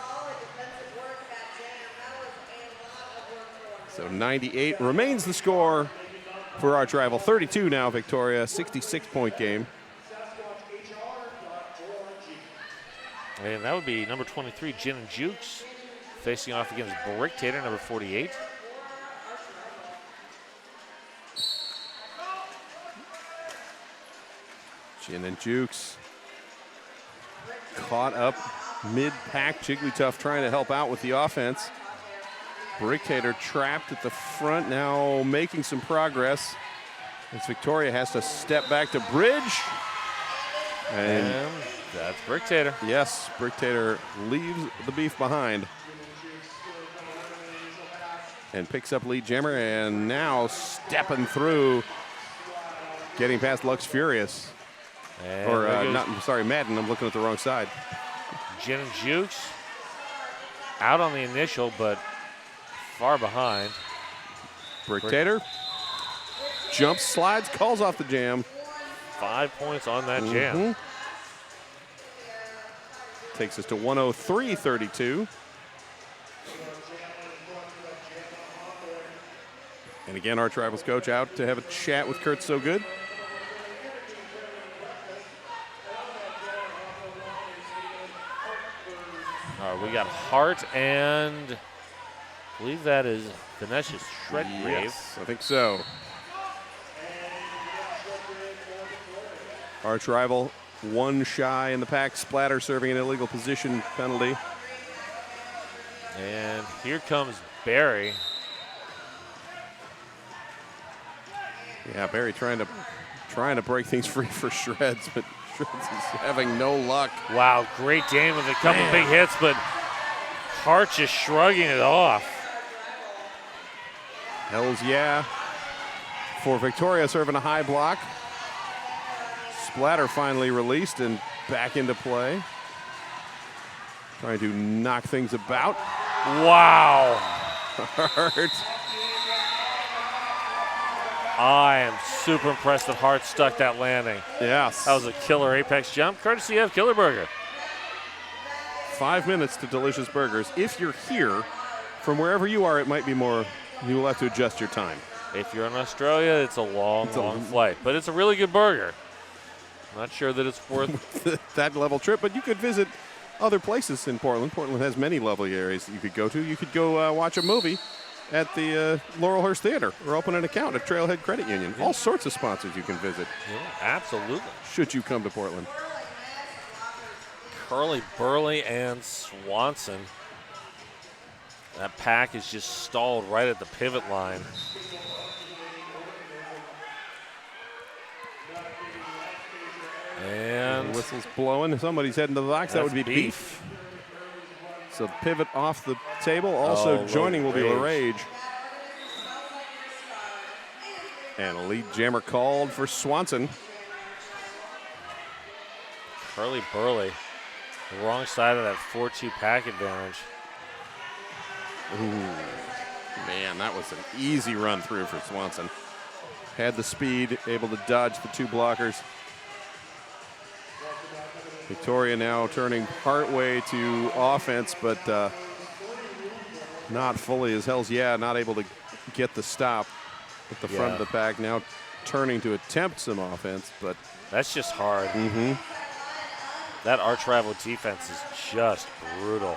So 98 remains the score for Arch Rival. 32 now, Victoria. 66-point game. And that would be number 23, Gin and Jukes, facing off against Bricktator, number 48. Gin and Jukes caught up mid-pack. Jigglytuff trying to help out with the offense. Bricktator trapped at the front, now making some progress as Victoria has to step back to bridge. And that's Bricktator. Yes, Bricktator leaves the beef behind and picks up lead Jammer, and now stepping through, getting past Lux Furious. And Or, there goes Madden. I'm looking at the wrong side. Gin and Jukes out on the initial, but far behind. Bricktator jumps, slides, calls off the jam. 5 points on that jam. Takes us to 103-32. And again, Arch Rivals coach out to have a chat with Kurt So Good. All right, we got Hart and I believe that is Vanessa's Shredgrave. Yes, I think so. Arch Rival one shy in the pack. Splatter serving an illegal position penalty. And here comes Barry. Yeah, Barry trying to break things free for Shreds, but Shreds is having no luck. Wow, great game with a couple big hits, but Hart just shrugging it off. Hells yeah. For Victoria serving a high block. Splatter finally released and back into play. Trying to knock things about. Wow. Hart. I am super impressed that Hart stuck that landing. Yes. That was a killer apex jump, courtesy of Killer Burger. 5 minutes to delicious burgers. If you're here, from wherever you are, it might be more. You will have to adjust your time. If you're in Australia, it's a long flight, but it's a really good burger. I'm not sure that it's worth that level trip, but you could visit other places in Portland. Portland has many lovely areas that you could go to. You could go watch a movie at the Laurelhurst Theater or open an account at Trailhead Credit Union. All sorts of sponsors you can visit. Yeah, absolutely. Should you come to Portland. Curly, Burley, and Swanson. That pack is just stalled right at the pivot line. And the whistle's blowing. Somebody's heading to the box. That would be Beef. So pivot off the table. Also joining will be LaRage. And a lead jammer called for Swanson. Curly Burley, the wrong side of that 4-2 pack advantage. Ooh, man, that was an easy run through for Swanson. Had the speed, able to dodge the two blockers. Victoria now turning partway to offense, but not fully as Hells Yeah, not able to get the stop at the front of the pack. Now turning to attempt some offense, but that's just hard. That Arch Rival defense is just brutal.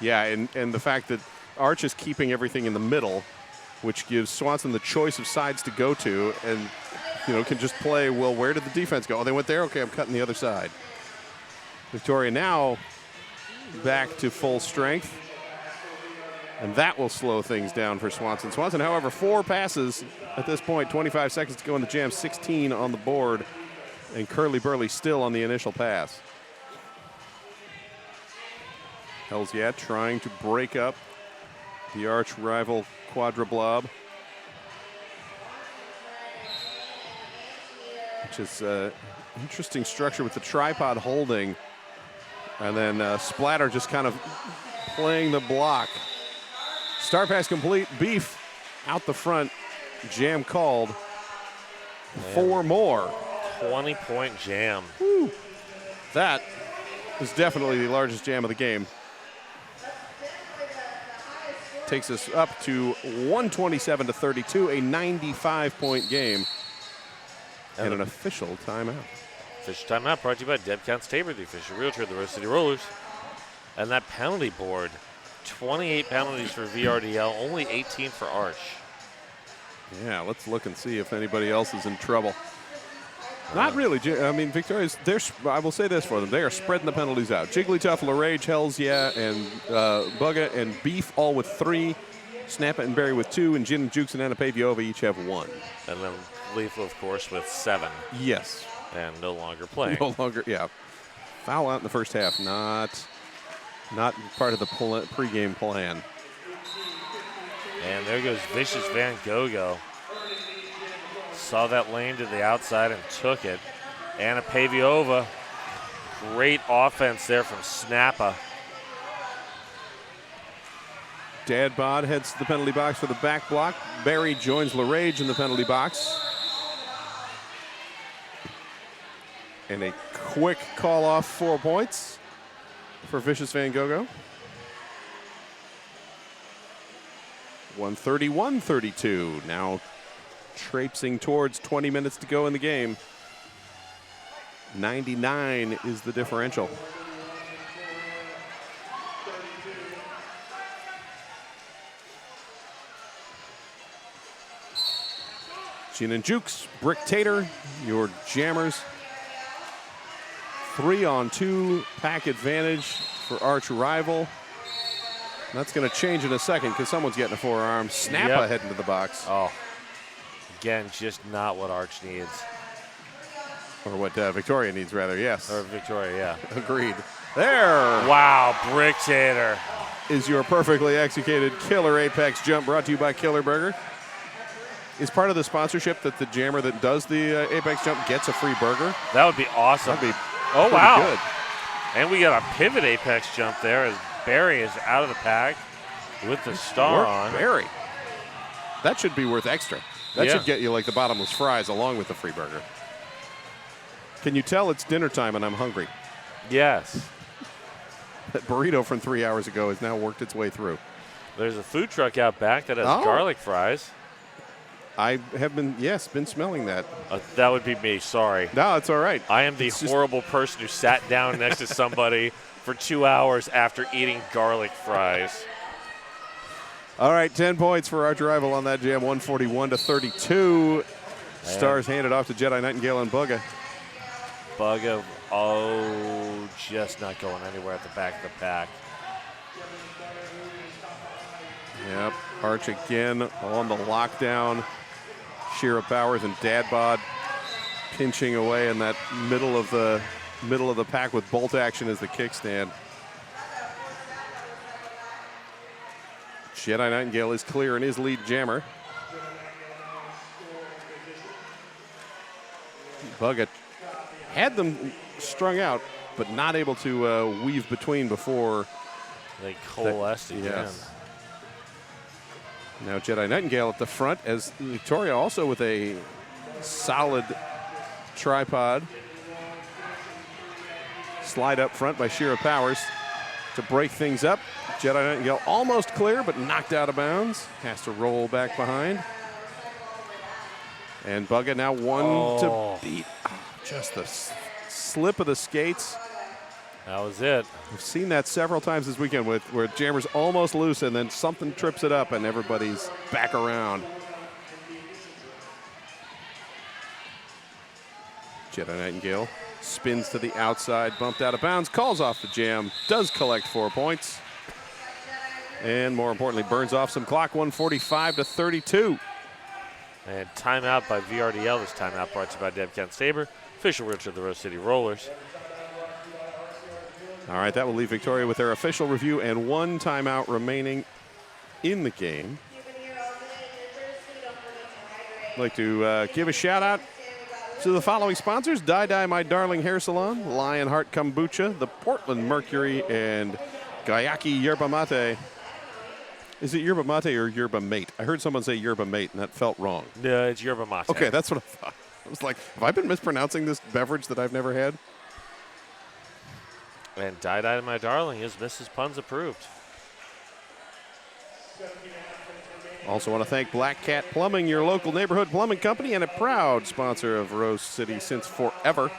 Yeah, and the fact that Arch is keeping everything in the middle which gives Swanson the choice of sides to go to, and can just play, well, where did the defense go? Oh, they went there? Okay, I'm cutting the other side. Victoria now back to full strength, and that will slow things down for Swanson. Swanson, however, 4 passes at this point, 25 seconds to go in the jam, 16 on the board, and Curly Burley still on the initial pass. Hells Yeah trying to break up the arch rival Quadra Blob, which is an interesting structure with the tripod holding, and then Splatter just kind of playing the block. Star pass complete. Beef out the front. Jam called. 4 more. 20-point jam. Woo. That is definitely the largest jam of the game. Takes us up to 127-32, a 95-point game, and an official timeout. Official timeout brought to you by Deb Counts Tabor, the official realtor of the Rose City Rollers. And that penalty board, 28 penalties for VRDL, only 18 for Arch. Yeah, let's look and see if anybody else is in trouble. Not really. I mean, Victoria's, I will say this for them. They are spreading the penalties out. Jigglytuff, LaRage, Hells Yeah, and Bugga and Beef all with 3. Snap It and Berry with 2. And Gin and Jukes and Anapaviova each have 1. And then Lethal, of course, with 7. Yes. And no longer playing. No longer, yeah. Foul out in the first half. Not part of the pregame plan. And there goes Vicious Van Gogo. Saw that lane to the outside and took it. Anna Paviova, great offense there from Snappa. Dad Bod heads to the penalty box for the back block. Barry joins LaRage in the penalty box. And a quick call off 4 points for Vicious Van Gogo. 131-32. Now traipsing towards 20 minutes to go in the game. 99 is the differential. Gin and Jukes, Brick Tater, your jammers. 3-on-2 pack advantage for Arch Rival. That's going to change in a second because someone's getting a forearm. Snappa heading to the box. Oh, again, just not what Arch needs. Or what Victoria needs, rather, yes. Or Victoria, yeah. Agreed. There. Wow, Brick Tater. Is your perfectly executed killer apex jump brought to you by Killer Burger. Is part of the sponsorship that the jammer that does the apex jump gets a free burger? That would be awesome. That'd be oh, wow. good. And we got a pivot apex jump there as Barry is out of the pack with the star on. Barry. That should be worth extra. That should get you like the bottomless fries along with the free burger. Can you tell it's dinner time and I'm hungry? Yes. That burrito from 3 hours ago has now worked its way through. There's a food truck out back that has garlic fries. I have been smelling that. That would be me, sorry. No, it's all right. I am the horrible person who sat down next to somebody for 2 hours after eating garlic fries. All right, 10 points for Arch Rival on that jam, 141-32. Stars handed off to Jedi Nightingale and Bugga. Bugga, just not going anywhere at the back of the pack. Yep, Arch again on the lockdown. Shira Powers and Dad Bod pinching away in that middle of the pack with bolt action as the kickstand. Jedi Nightingale is clear in his lead jammer. Bugga had them strung out, but not able to weave between before they coalesced again. Yes. Now Jedi Nightingale at the front as Victoria also with a solid tripod. Slide up front by Shira Powers to break things up. Jedi Nightingale almost clear, but knocked out of bounds. Has to roll back behind. And Bugga now one to beat. Oh, just the slip of the skates. That was it. We've seen that several times this weekend where Jammer's almost loose and then something trips it up and everybody's back around. Jedi Nightingale spins to the outside, bumped out of bounds, calls off the jam, does collect 4 points. And more importantly, burns off some clock, 145-32. And timeout by VRDL. This timeout brought to you by Deb Kent Saber, official realtor of the Rose City Rollers. All right, that will leave Victoria with their official review and 1 timeout remaining in the game. I'd like to give a shout out to the following sponsors: Dye My Darling Hair Salon, Lionheart Kombucha, the Portland Mercury, and Gayaki Yerba Mate. Is it yerba mate or yerba mate? I heard someone say yerba mate, and that felt wrong. No, it's yerba mate. Okay, that's what I thought. I was like, have I been mispronouncing this beverage that I've never had? And Dye My Darling is Mrs. Puns approved. Also want to thank Black Cat Plumbing, your local neighborhood plumbing company, and a proud sponsor of Rose City since forever.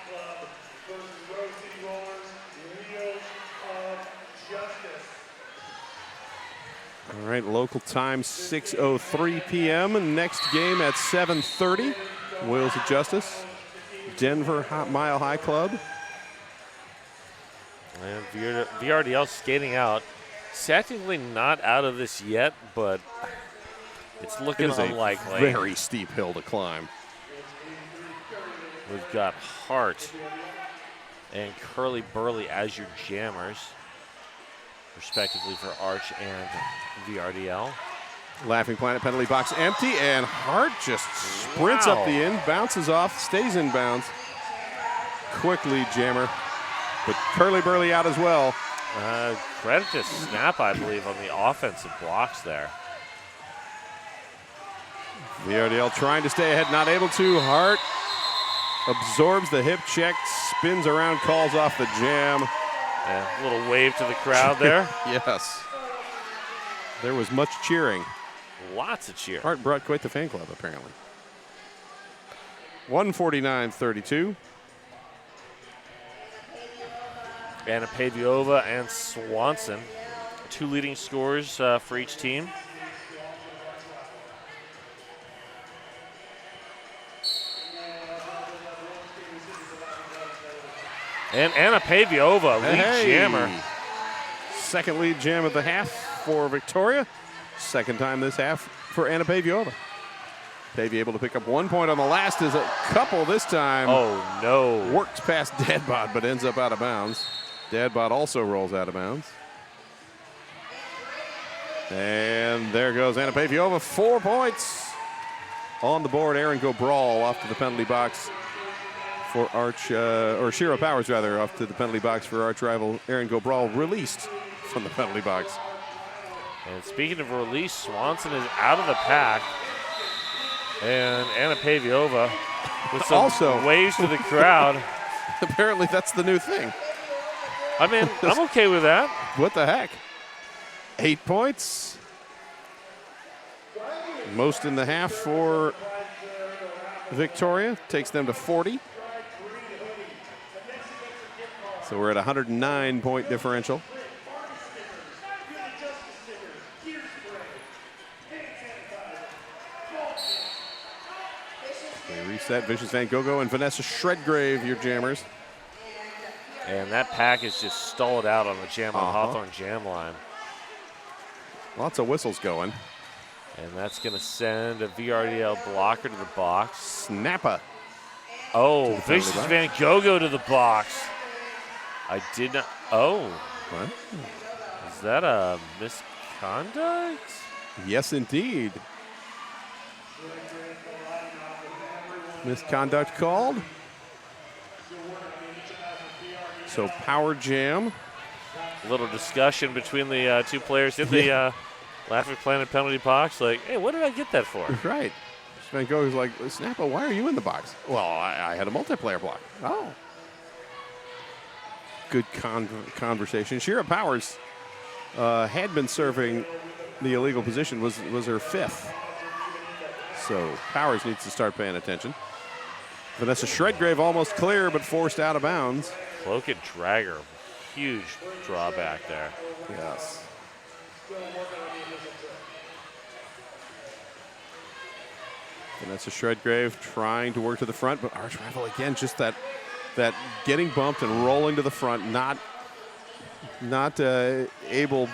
All right, local time 6:03 p.m. Next game at 7:30. Wheels of Justice, Denver Mile High Club. And VRDL skating out. It's technically not out of this yet, but it's looking It is unlikely. a very steep hill to climb. We've got Hart and Curly Burley as your jammers, respectively for Arch and VRDL. Laughing Planet penalty box empty, and Hart just sprints up the end, bounces off, stays in bounds. Quick lead jammer, but Curly Burley out as well. Credit to Snap, I believe, on the offensive blocks there. VRDL trying to stay ahead, not able to. Hart absorbs the hip check, spins around, calls off the jam. And a little wave to the crowd there. Yes. There was much cheering. Lots of cheer. Hart brought quite the fan club, apparently. 149-32. Anna Paviova and Swanson, 2 leading scorers for each team. And Anna Paviova, lead jammer. Second lead jam of the half for Victoria. Second time this half for Anna Paviova. Pavy able to pick up 1 point on the last, is a couple this time. Oh, no. Works past Dadbot, but ends up out of bounds. Dadbot also rolls out of bounds. And there goes Anna Paviova, 4 points. On the board, Aaron Gobral off to the penalty box for Arch, or Shira Powers rather, off to the penalty box for arch rival Aaron Gobral, released from the penalty box. And speaking of release, Swanson is out of the pack. And Anna Paviova with some Also waves to the crowd. Apparently that's the new thing. I mean, I'm okay with that. What the heck? 8 points. Most in the half for Victoria. Takes them to 40. So we're at a 109-point differential. They reset. Vicious Van Gogo and Vanessa Shredgrave, your jammers. And that pack is just stalled out on the jam on Hawthorne jam line. Lots of whistles going. And that's going to send a VRDL blocker to the box. Snappa. Oh, Vicious Van Gogo to the box. I did not. Oh. What? Is that a misconduct? Yes, indeed. Misconduct called. So power jam. A little discussion between the 2 players in the Laughing Planet penalty box. Like, hey, what did I get that for? Right. Van Gogh's like, Snappa, why are you in the box? Well, I had a multiplayer block. Oh. Good conversation. Shira Powers had been serving the illegal position, was her 5th. So Powers needs to start paying attention. Vanessa Shredgrave almost clear, but forced out of bounds. Cloak and Dragger. huge drawback there. Yes. Vanessa Shredgrave trying to work to the front, but arch rival again, just that getting bumped and rolling to the front, not able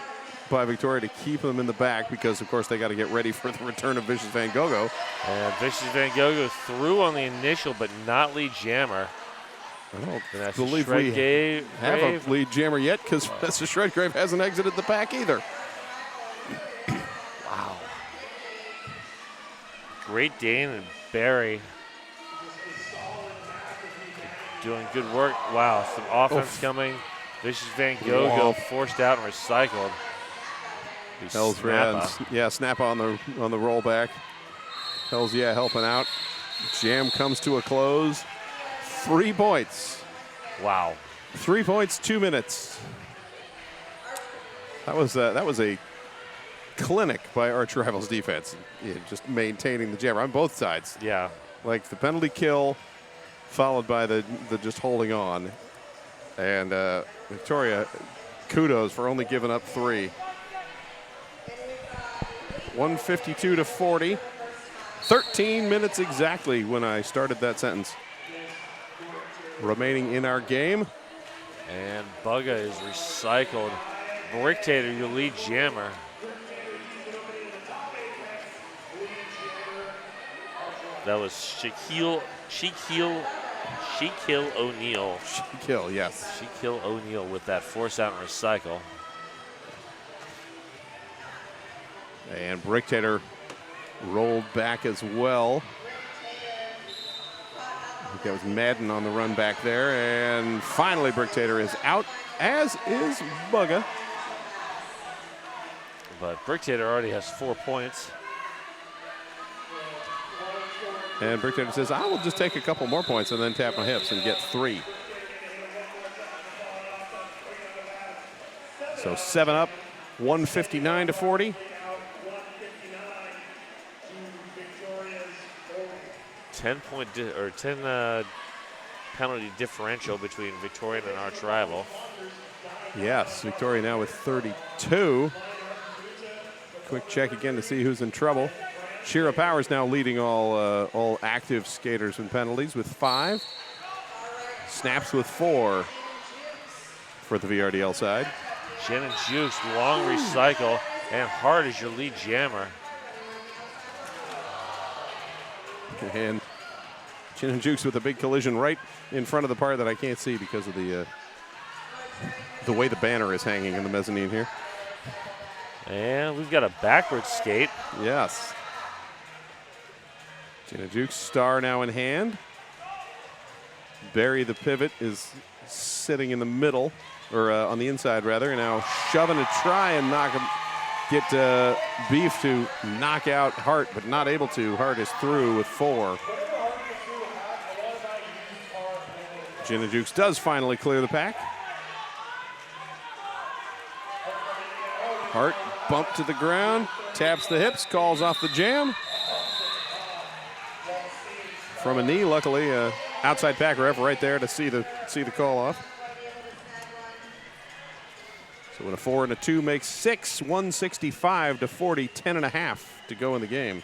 by Victoria to keep them in the back because, of course, they got to get ready for the return of Vicious Van Gogh. And Vicious Van Gogh through on the initial, but not lead jammer. I don't Vanessa believe we Shredgrave. have a lead jammer yet because Vanessa Shredgrave hasn't exited the pack either. Wow. Great Dane and Barry doing good work. Wow, some offense coming. Vicious Van Gogh forced out and recycled. Hells yeah, Snappa on the rollback. Hells yeah, helping out. Jam comes to a close. 3 points. Wow. 3 points, 2 minutes. That was a clinic by Arch Rival's defense. Yeah, just maintaining the jammer on both sides. Yeah. Like the penalty kill, followed by the just holding on. And Victoria, kudos for only giving up 3. 152 to 40. 13 minutes exactly when I started that sentence. Remaining in our game. And Bugga is recycled. Bricktator, your lead jammer. That was Shaquille O'Neal. Shaquille, yes. Shaquille O'Neal with that force out and recycle. And Bricktator rolled back as well. I think that was Madden on the run back there. And finally, Bricktator is out, as is Bugga. But Bricktator already has 4 points. And Bricktator says, I will just take a couple more points and then tap my hips and get 3. So 7 up, 159 to 40. 10 penalty differential between Victorian and arch rival. Yes, Victoria now with 32. Quick check again to see who's in trouble. Shira Powers now leading all active skaters in penalties with 5. Snaps with 4 for the VRDL side. Jen and Jukes, long recycle, and Hart is your lead jammer. And Chin and Jukes with a big collision right in front of the part that I can't see because of the way the banner is hanging in the mezzanine here. And we've got a backwards skate. Yes. Chin and Jukes, star now in hand. Barry, the pivot, is sitting in the middle, or on the inside rather, and now shoving to try and get Beef to knock out Hart, but not able to. Hart is through with 4. Gina Jukes does finally clear the pack. Hart bumped to the ground, taps the hips, calls off the jam. From a knee, luckily, outside pack ref right there to see the call off. So when a 4 and a 2 makes 6, 165 to 40, 10 and a half to go in the game.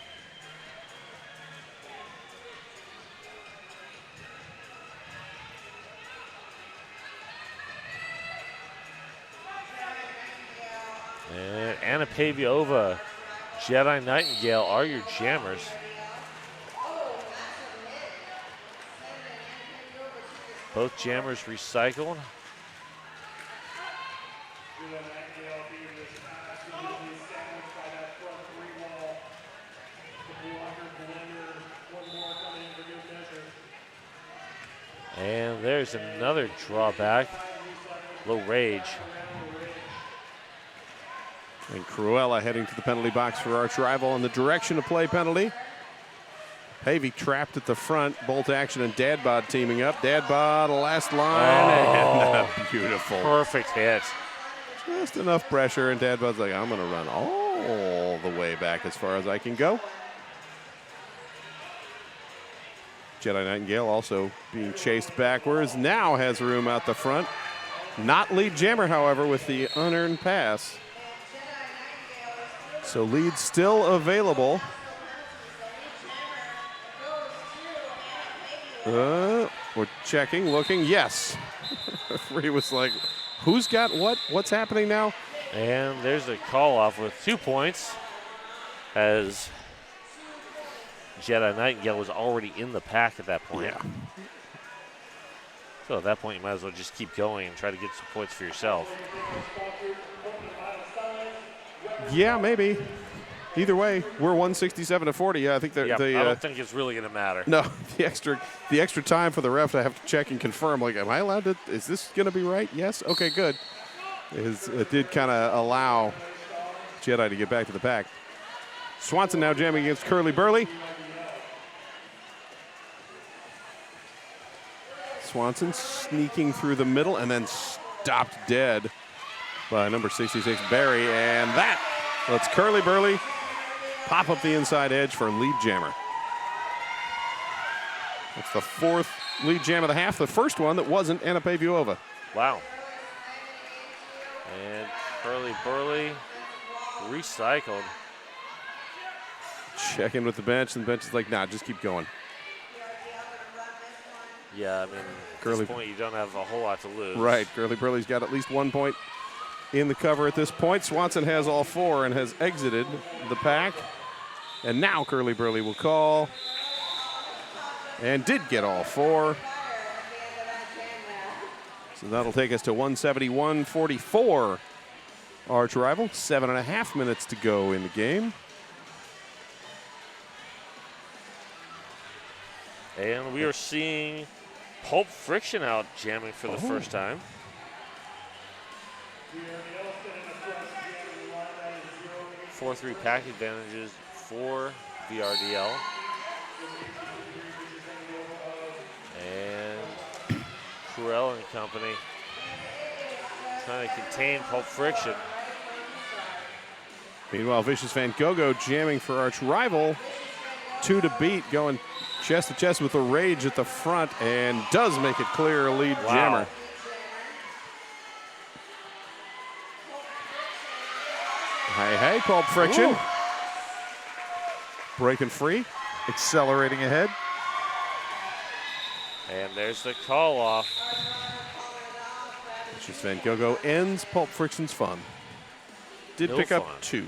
And Anna Paviova, Jedi Nightingale are your jammers. Both jammers recycled. And there's another drawback. Low rage. And Cruella heading to the penalty box for arch rival in the direction of play penalty. Pavey trapped at the front. Bolt action and Dadbod teaming up. Dadbod, last line. And beautiful. Perfect hit. Just enough pressure, and Dadbod's like, I'm going to run all the way back as far as I can go. Jedi Nightingale also being chased backwards. Now has room out the front. Not lead jammer, however, with the unearned pass. So lead still available. We're checking, looking. Yes. Referee was like, who's got what? What's happening now? And there's a call off with 2 points as Jedi Nightingale was already in the pack at that point. Yeah. So at that point, you might as well just keep going and try to get some points for yourself. Yeah, maybe. Either way, we're 167-40. Yeah, I think Yeah, the I don't think it's really going to matter. no, the extra time for the ref to have to check and confirm. Like, am I allowed to? Is this going to be right? Yes. Okay, good. It did kind of allow Jedi to get back to the pack. Swanson now jamming against Curly Burley. Swanson sneaking through the middle and then stopped dead by number 66, Barry. And that lets Curly Burley pop up the inside edge for lead jammer. That's the 4th lead jam of the half, the first one that wasn't Anna Paviova. Wow. And Curly Burley recycled. Check in with the bench, and the bench is like, nah, just keep going. Yeah, I mean, at this point, you don't have a whole lot to lose. Right, Curly Burley's got at least 1 point in the cover at this point. Swanson has all 4 and has exited the pack. And now Curly Burley will call. And did get all 4. So that'll take us to 171-44. Arch rival, 7.5 minutes to go in the game. And we are seeing Pulp Friction out jamming for the first time. Four 3 pack advantages for VRDL. And Corell and company trying to contain Pulp Friction. Meanwhile, Vicious Van Gogh jamming for Arch rival. 2 to beat, going chest to chest with the Rage at the front, and does make it clear a lead jammer. Hey, Pulp Friction. Ooh. Breaking free, accelerating ahead. And there's the call off. Vicious Van Gogh ends Pulp Friction's fun. Did No pick fun. up 2.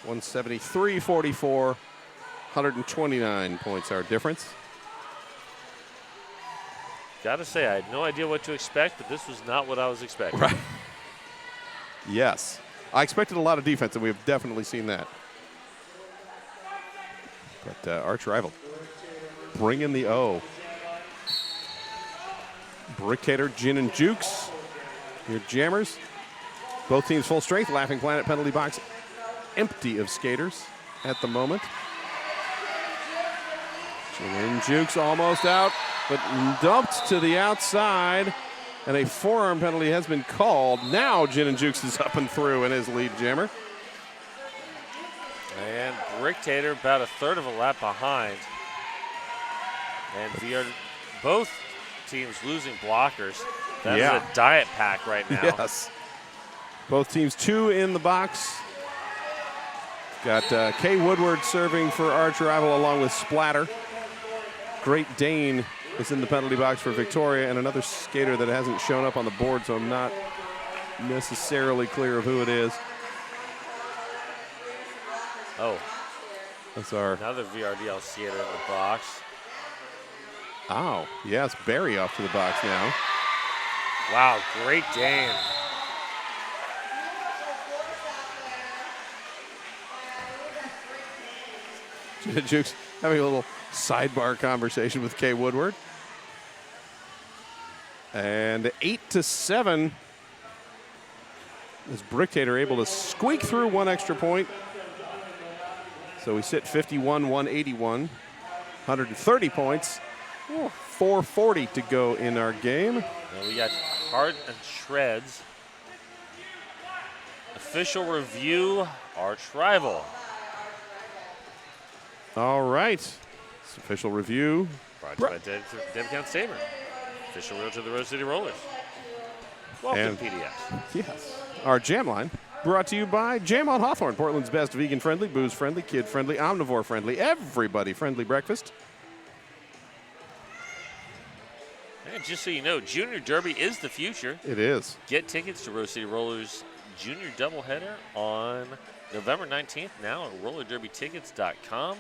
173-44. 129 points our difference. Gotta say, I had no idea what to expect, but this was not what I was expecting. Right. Yes. I expected a lot of defense, and we've definitely seen that. But Arch rival bringing the O. Bricktator, Gin, and Jukes. Your jammers. Both teams full strength. Laughing Planet penalty box empty of skaters at the moment. Gin and Jukes almost out, but dumped to the outside. And a forearm penalty has been called. Now Gin and Jukes is up and through in his lead jammer. And Bricktator about a third of a lap behind. And both teams losing blockers. That's a diet pack right now. Yes. Both teams 2 in the box. Got Kay Woodward serving for Arch rival along with Splatter. Great Dane is in the penalty box for Victoria, and another skater that hasn't shown up on the board, so I'm not necessarily clear of who it is. Oh, that's our another VRDL skater in the box. Oh, yes, Barry off to the box now. Wow, Great Dane. Jukes having a little sidebar conversation with Kay Woodward. And 8-7 is Bricktator able to squeak through 1 extra point. So we sit 51-181, 130 points, 440 to go in our game. And we got Hart and Shreds. Official review, Arch rival. All right. It's official review. Brought to you by Deb Count Saber. Official realtor of the Rose City Rollers. Welcome, And- PDS. Yes. Our Jam Line brought to you by Jam on Hawthorne, Portland's best vegan-friendly, booze-friendly, kid-friendly, omnivore-friendly, everybody-friendly breakfast. And just so you know, Junior Derby is the future. It is. Get tickets to Rose City Rollers Junior Doubleheader on November 19th now at rollerderbytickets.com.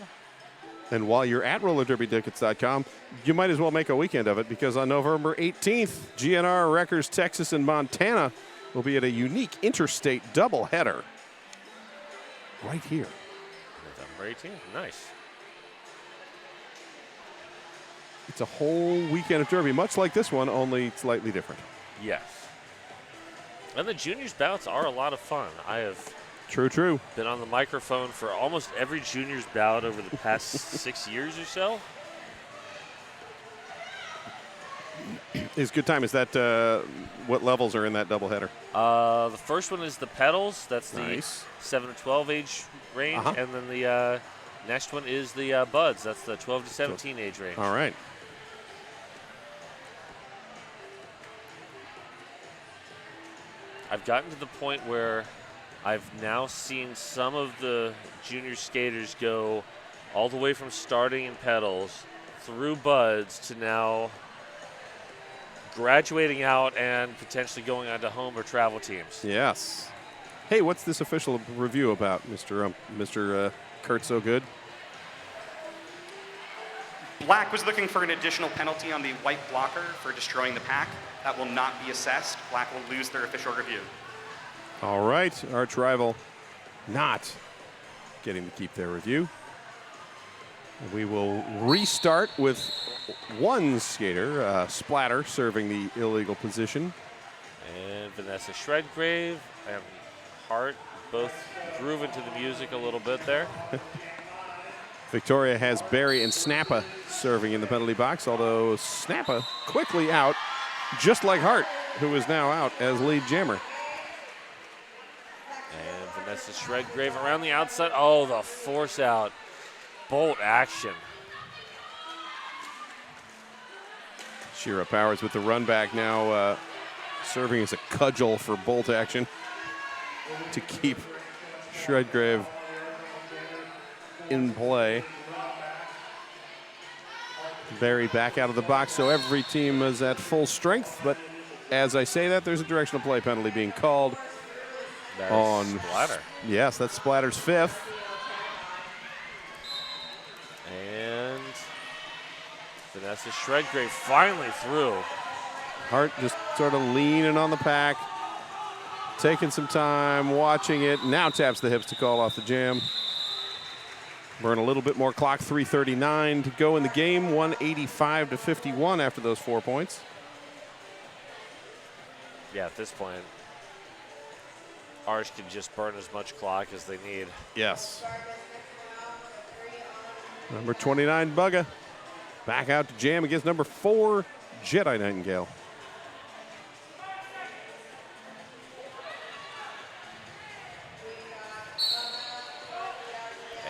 And while you're at rollerderbytickets.com, you might as well make a weekend of it because on November 18th, GNR, Rutgers, Texas, and Montana will be at a unique interstate doubleheader right here. November 18th. Nice. It's a whole weekend of Derby, much like this one, only slightly different. Yes. And the juniors bouts are a lot of fun. I have True. been on the microphone for almost every juniors bout over the past 6 years or so. Is good time. Is that what levels are in that doubleheader? The first one is the pedals. That's the Nice. 7 to 12 age range. Uh-huh. And then the next one is the buds. That's the 12 to 17 age range. All right. I've gotten to the point where I've now seen some of the junior skaters go all the way from starting in pedals through buds to now graduating out and potentially going on to home or travel teams. Yes. Hey, what's this official review about, Mr. Kurt So Good? Black was looking for an additional penalty on the white blocker for destroying the pack. That will not be assessed. Black will lose their official review. All right, arch rival not getting to keep their review. We will restart with one skater, Splatter, serving the illegal position. And Vanessa Shredgrave and Hart both groove into the music a little bit there. Victoria has Barry and Snappa serving in the penalty box, although Snappa quickly out, just like Hart, who is now out as lead jammer. And Vanessa Shredgrave around the outside. Oh, the force out. Bolt action. Shira Powers with the run back now, serving as a cudgel for bolt action to keep Shredgrave in play. Barry back out of the box, so every team is at full strength, but as I say that, there's a directional play penalty being called That on is Splatter. Yes, that's Splatter's fifth. And Vanessa Shredgrave finally through. Hart just sort of leaning on the pack, taking some time, watching it. Now taps the hips to call off the jam. Burn a little bit more clock, 3:39 to go in the game, 185 to 51 after those 4 points. Yeah, at this point, Arch can just burn as much clock as they need. Yes. Number 29, Bugga. Back out to jam against number 4, Jedi Nightingale.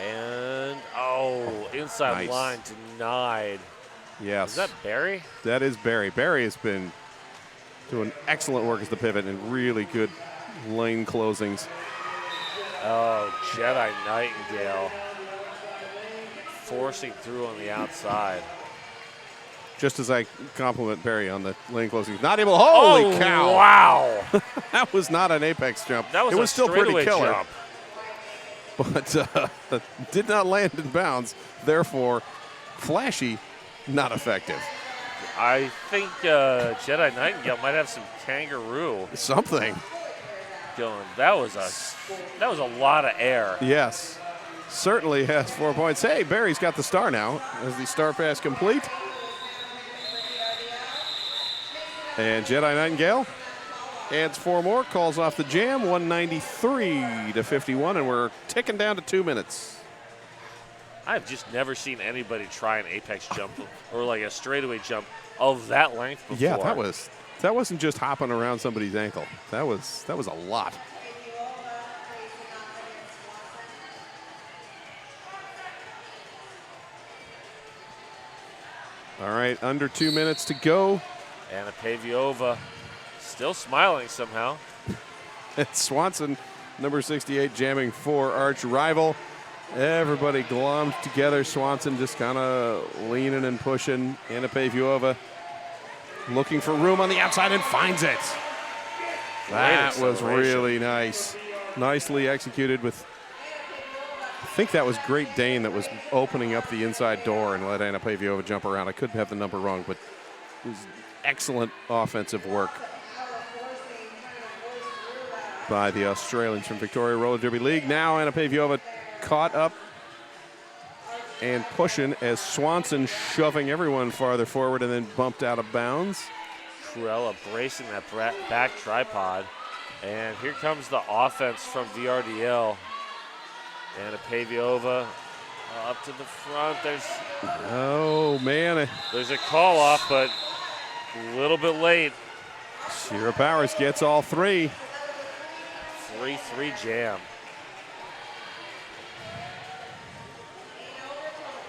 And, oh, inside Nice. line denied. Yes. Is that Barry? That is Barry. Barry has been doing excellent work as the pivot and really good lane closings. Oh, Jedi Nightingale forcing through on the outside. Just as I compliment Barry on the lane closings. Not able, holy cow. Wow. That was not an apex jump. That was it a was still pretty straightaway killer. jump. But did not land in bounds. Therefore, flashy, not effective. I think Jedi Nightingale might have some kangaroo Something. going. That was a lot of air. Yes. Certainly has 4 points. Hey, Barry's got the star now as the star pass complete. And Jedi Nightingale adds 4 more, calls off the jam, 193 to 51, and we're ticking down to 2 minutes. I've just never seen anybody try an apex jump or like a straightaway jump of that length before. Yeah, that wasn't just hopping around somebody's ankle. That was a lot. All right, under 2 minutes to go. And Paviova Still smiling somehow. It's Swanson, number 68, jamming for arch rival. Everybody glommed together. Swanson just kind of leaning and pushing. Anna Paviova looking for room on the outside and finds it. That was really nice. Nicely executed with, I think that was Great Dane that was opening up the inside door and let Anna Paviova jump around. I couldn't have the number wrong, but it was excellent offensive work by the Australians from Victoria Roller Derby League. Now Anna Paviova caught up and pushing as Swanson shoving everyone farther forward and then bumped out of bounds. Cruella bracing that back tripod. And here comes the offense from VRDL. Anna Paviova up to the front. Oh, man. There's a call off, but a little bit late. Shira Powers gets all three. 3-3 jam.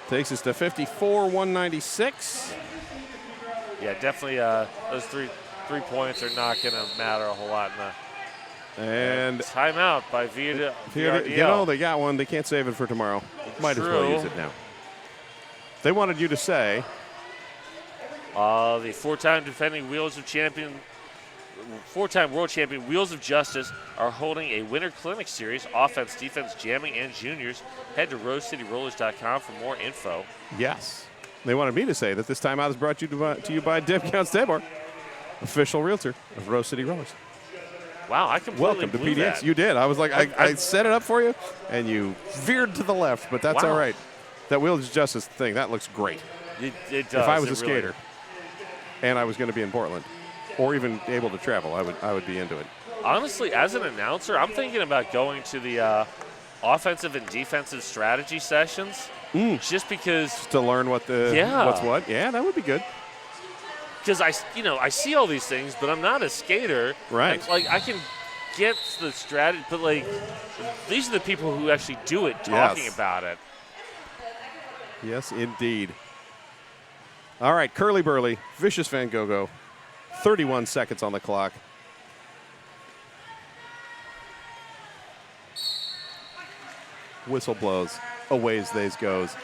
Takes us to 54-196. Yeah, definitely those three points are not going to matter a whole lot in the and timeout by VRDL. You know, they got one. They can't save it for tomorrow. Might as well use it now. They wanted you to say. The four-time world champion Wheels of Justice are holding a Winter Clinic Series, offense, defense, jamming, and juniors. Head to rosecityrollers.com for more info. Yes. They wanted me to say that this timeout is brought to you by Deb Counts Tabor, official realtor of Rose City Rollers. Wow, I completely Welcome to blew PDX. that. You did. I was like, I set it up for you, and you veered to the left, but that's all right. That Wheels of Justice thing, that looks great. It does. If I was a skater and I was going to be in Portland or even able to travel, I would be into it. Honestly, as an announcer, I'm thinking about going to the offensive and defensive strategy sessions just because. Just to learn what's what. Yeah, that would be good. Because I see all these things, but I'm not a skater. Right. And, like, I can get the strategy, but like these are the people who actually do it, talking about it. Yes, indeed. All right, Curly Burley, Vicious Van Gogh, 31 seconds on the clock. Whistle blows, away they goes.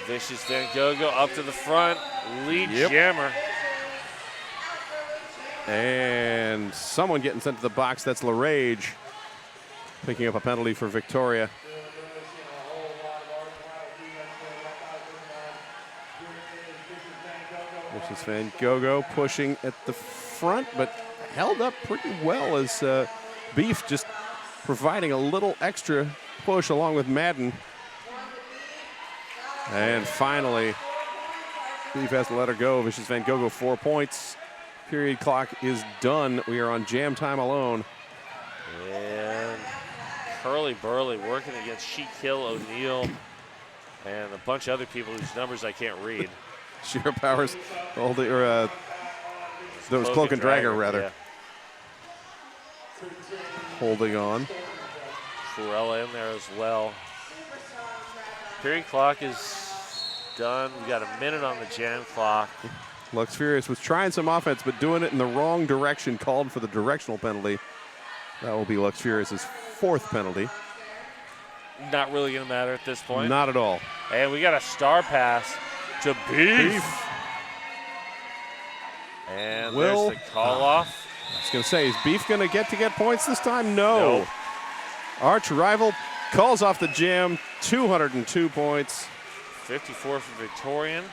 Vicious Van Gogh up to the front, lead jammer. And someone getting sent to the box, that's LaRage, picking up a penalty for Victoria. Vicious Van Gogh pushing at the front, but held up pretty well as Beef just providing a little extra push along with Madden. And finally, Beef has to let her go. Vicious Van Gogh, 4 points. Period clock is done. We are on jam time alone. And Curly Burley working against Shaquille O'Neal and a bunch of other people whose numbers I can't read. Sheer Powers, that was Cloak and Dragger, rather. Yeah. Holding on. Cruella in there as well. Period clock is done. We got a minute on the jam clock. Lux Furious was trying some offense, but doing it in the wrong direction, called for the directional penalty. That will be Lux Furious's 4th penalty. Not really going to matter at this point. Not at all. And we got a star pass to Beef. And there's the call off. I was going to say, is Beef going to get points this time? No. Nope. Arch rival calls off the jam, 202 points. 54 for Victorian.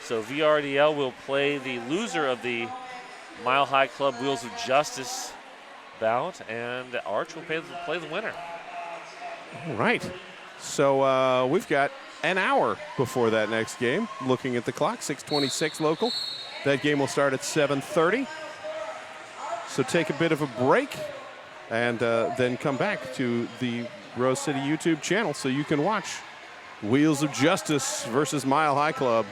So VRDL will play the loser of the Mile High Club Wheels of Justice bout, and Arch will play the winner. All right. So we've got an hour before that next game. Looking at the clock, 6:26 local. That game will start at 7:30. So take a bit of a break and then come back to the Rose City YouTube channel so you can watch Wheels of Justice versus Mile High Club.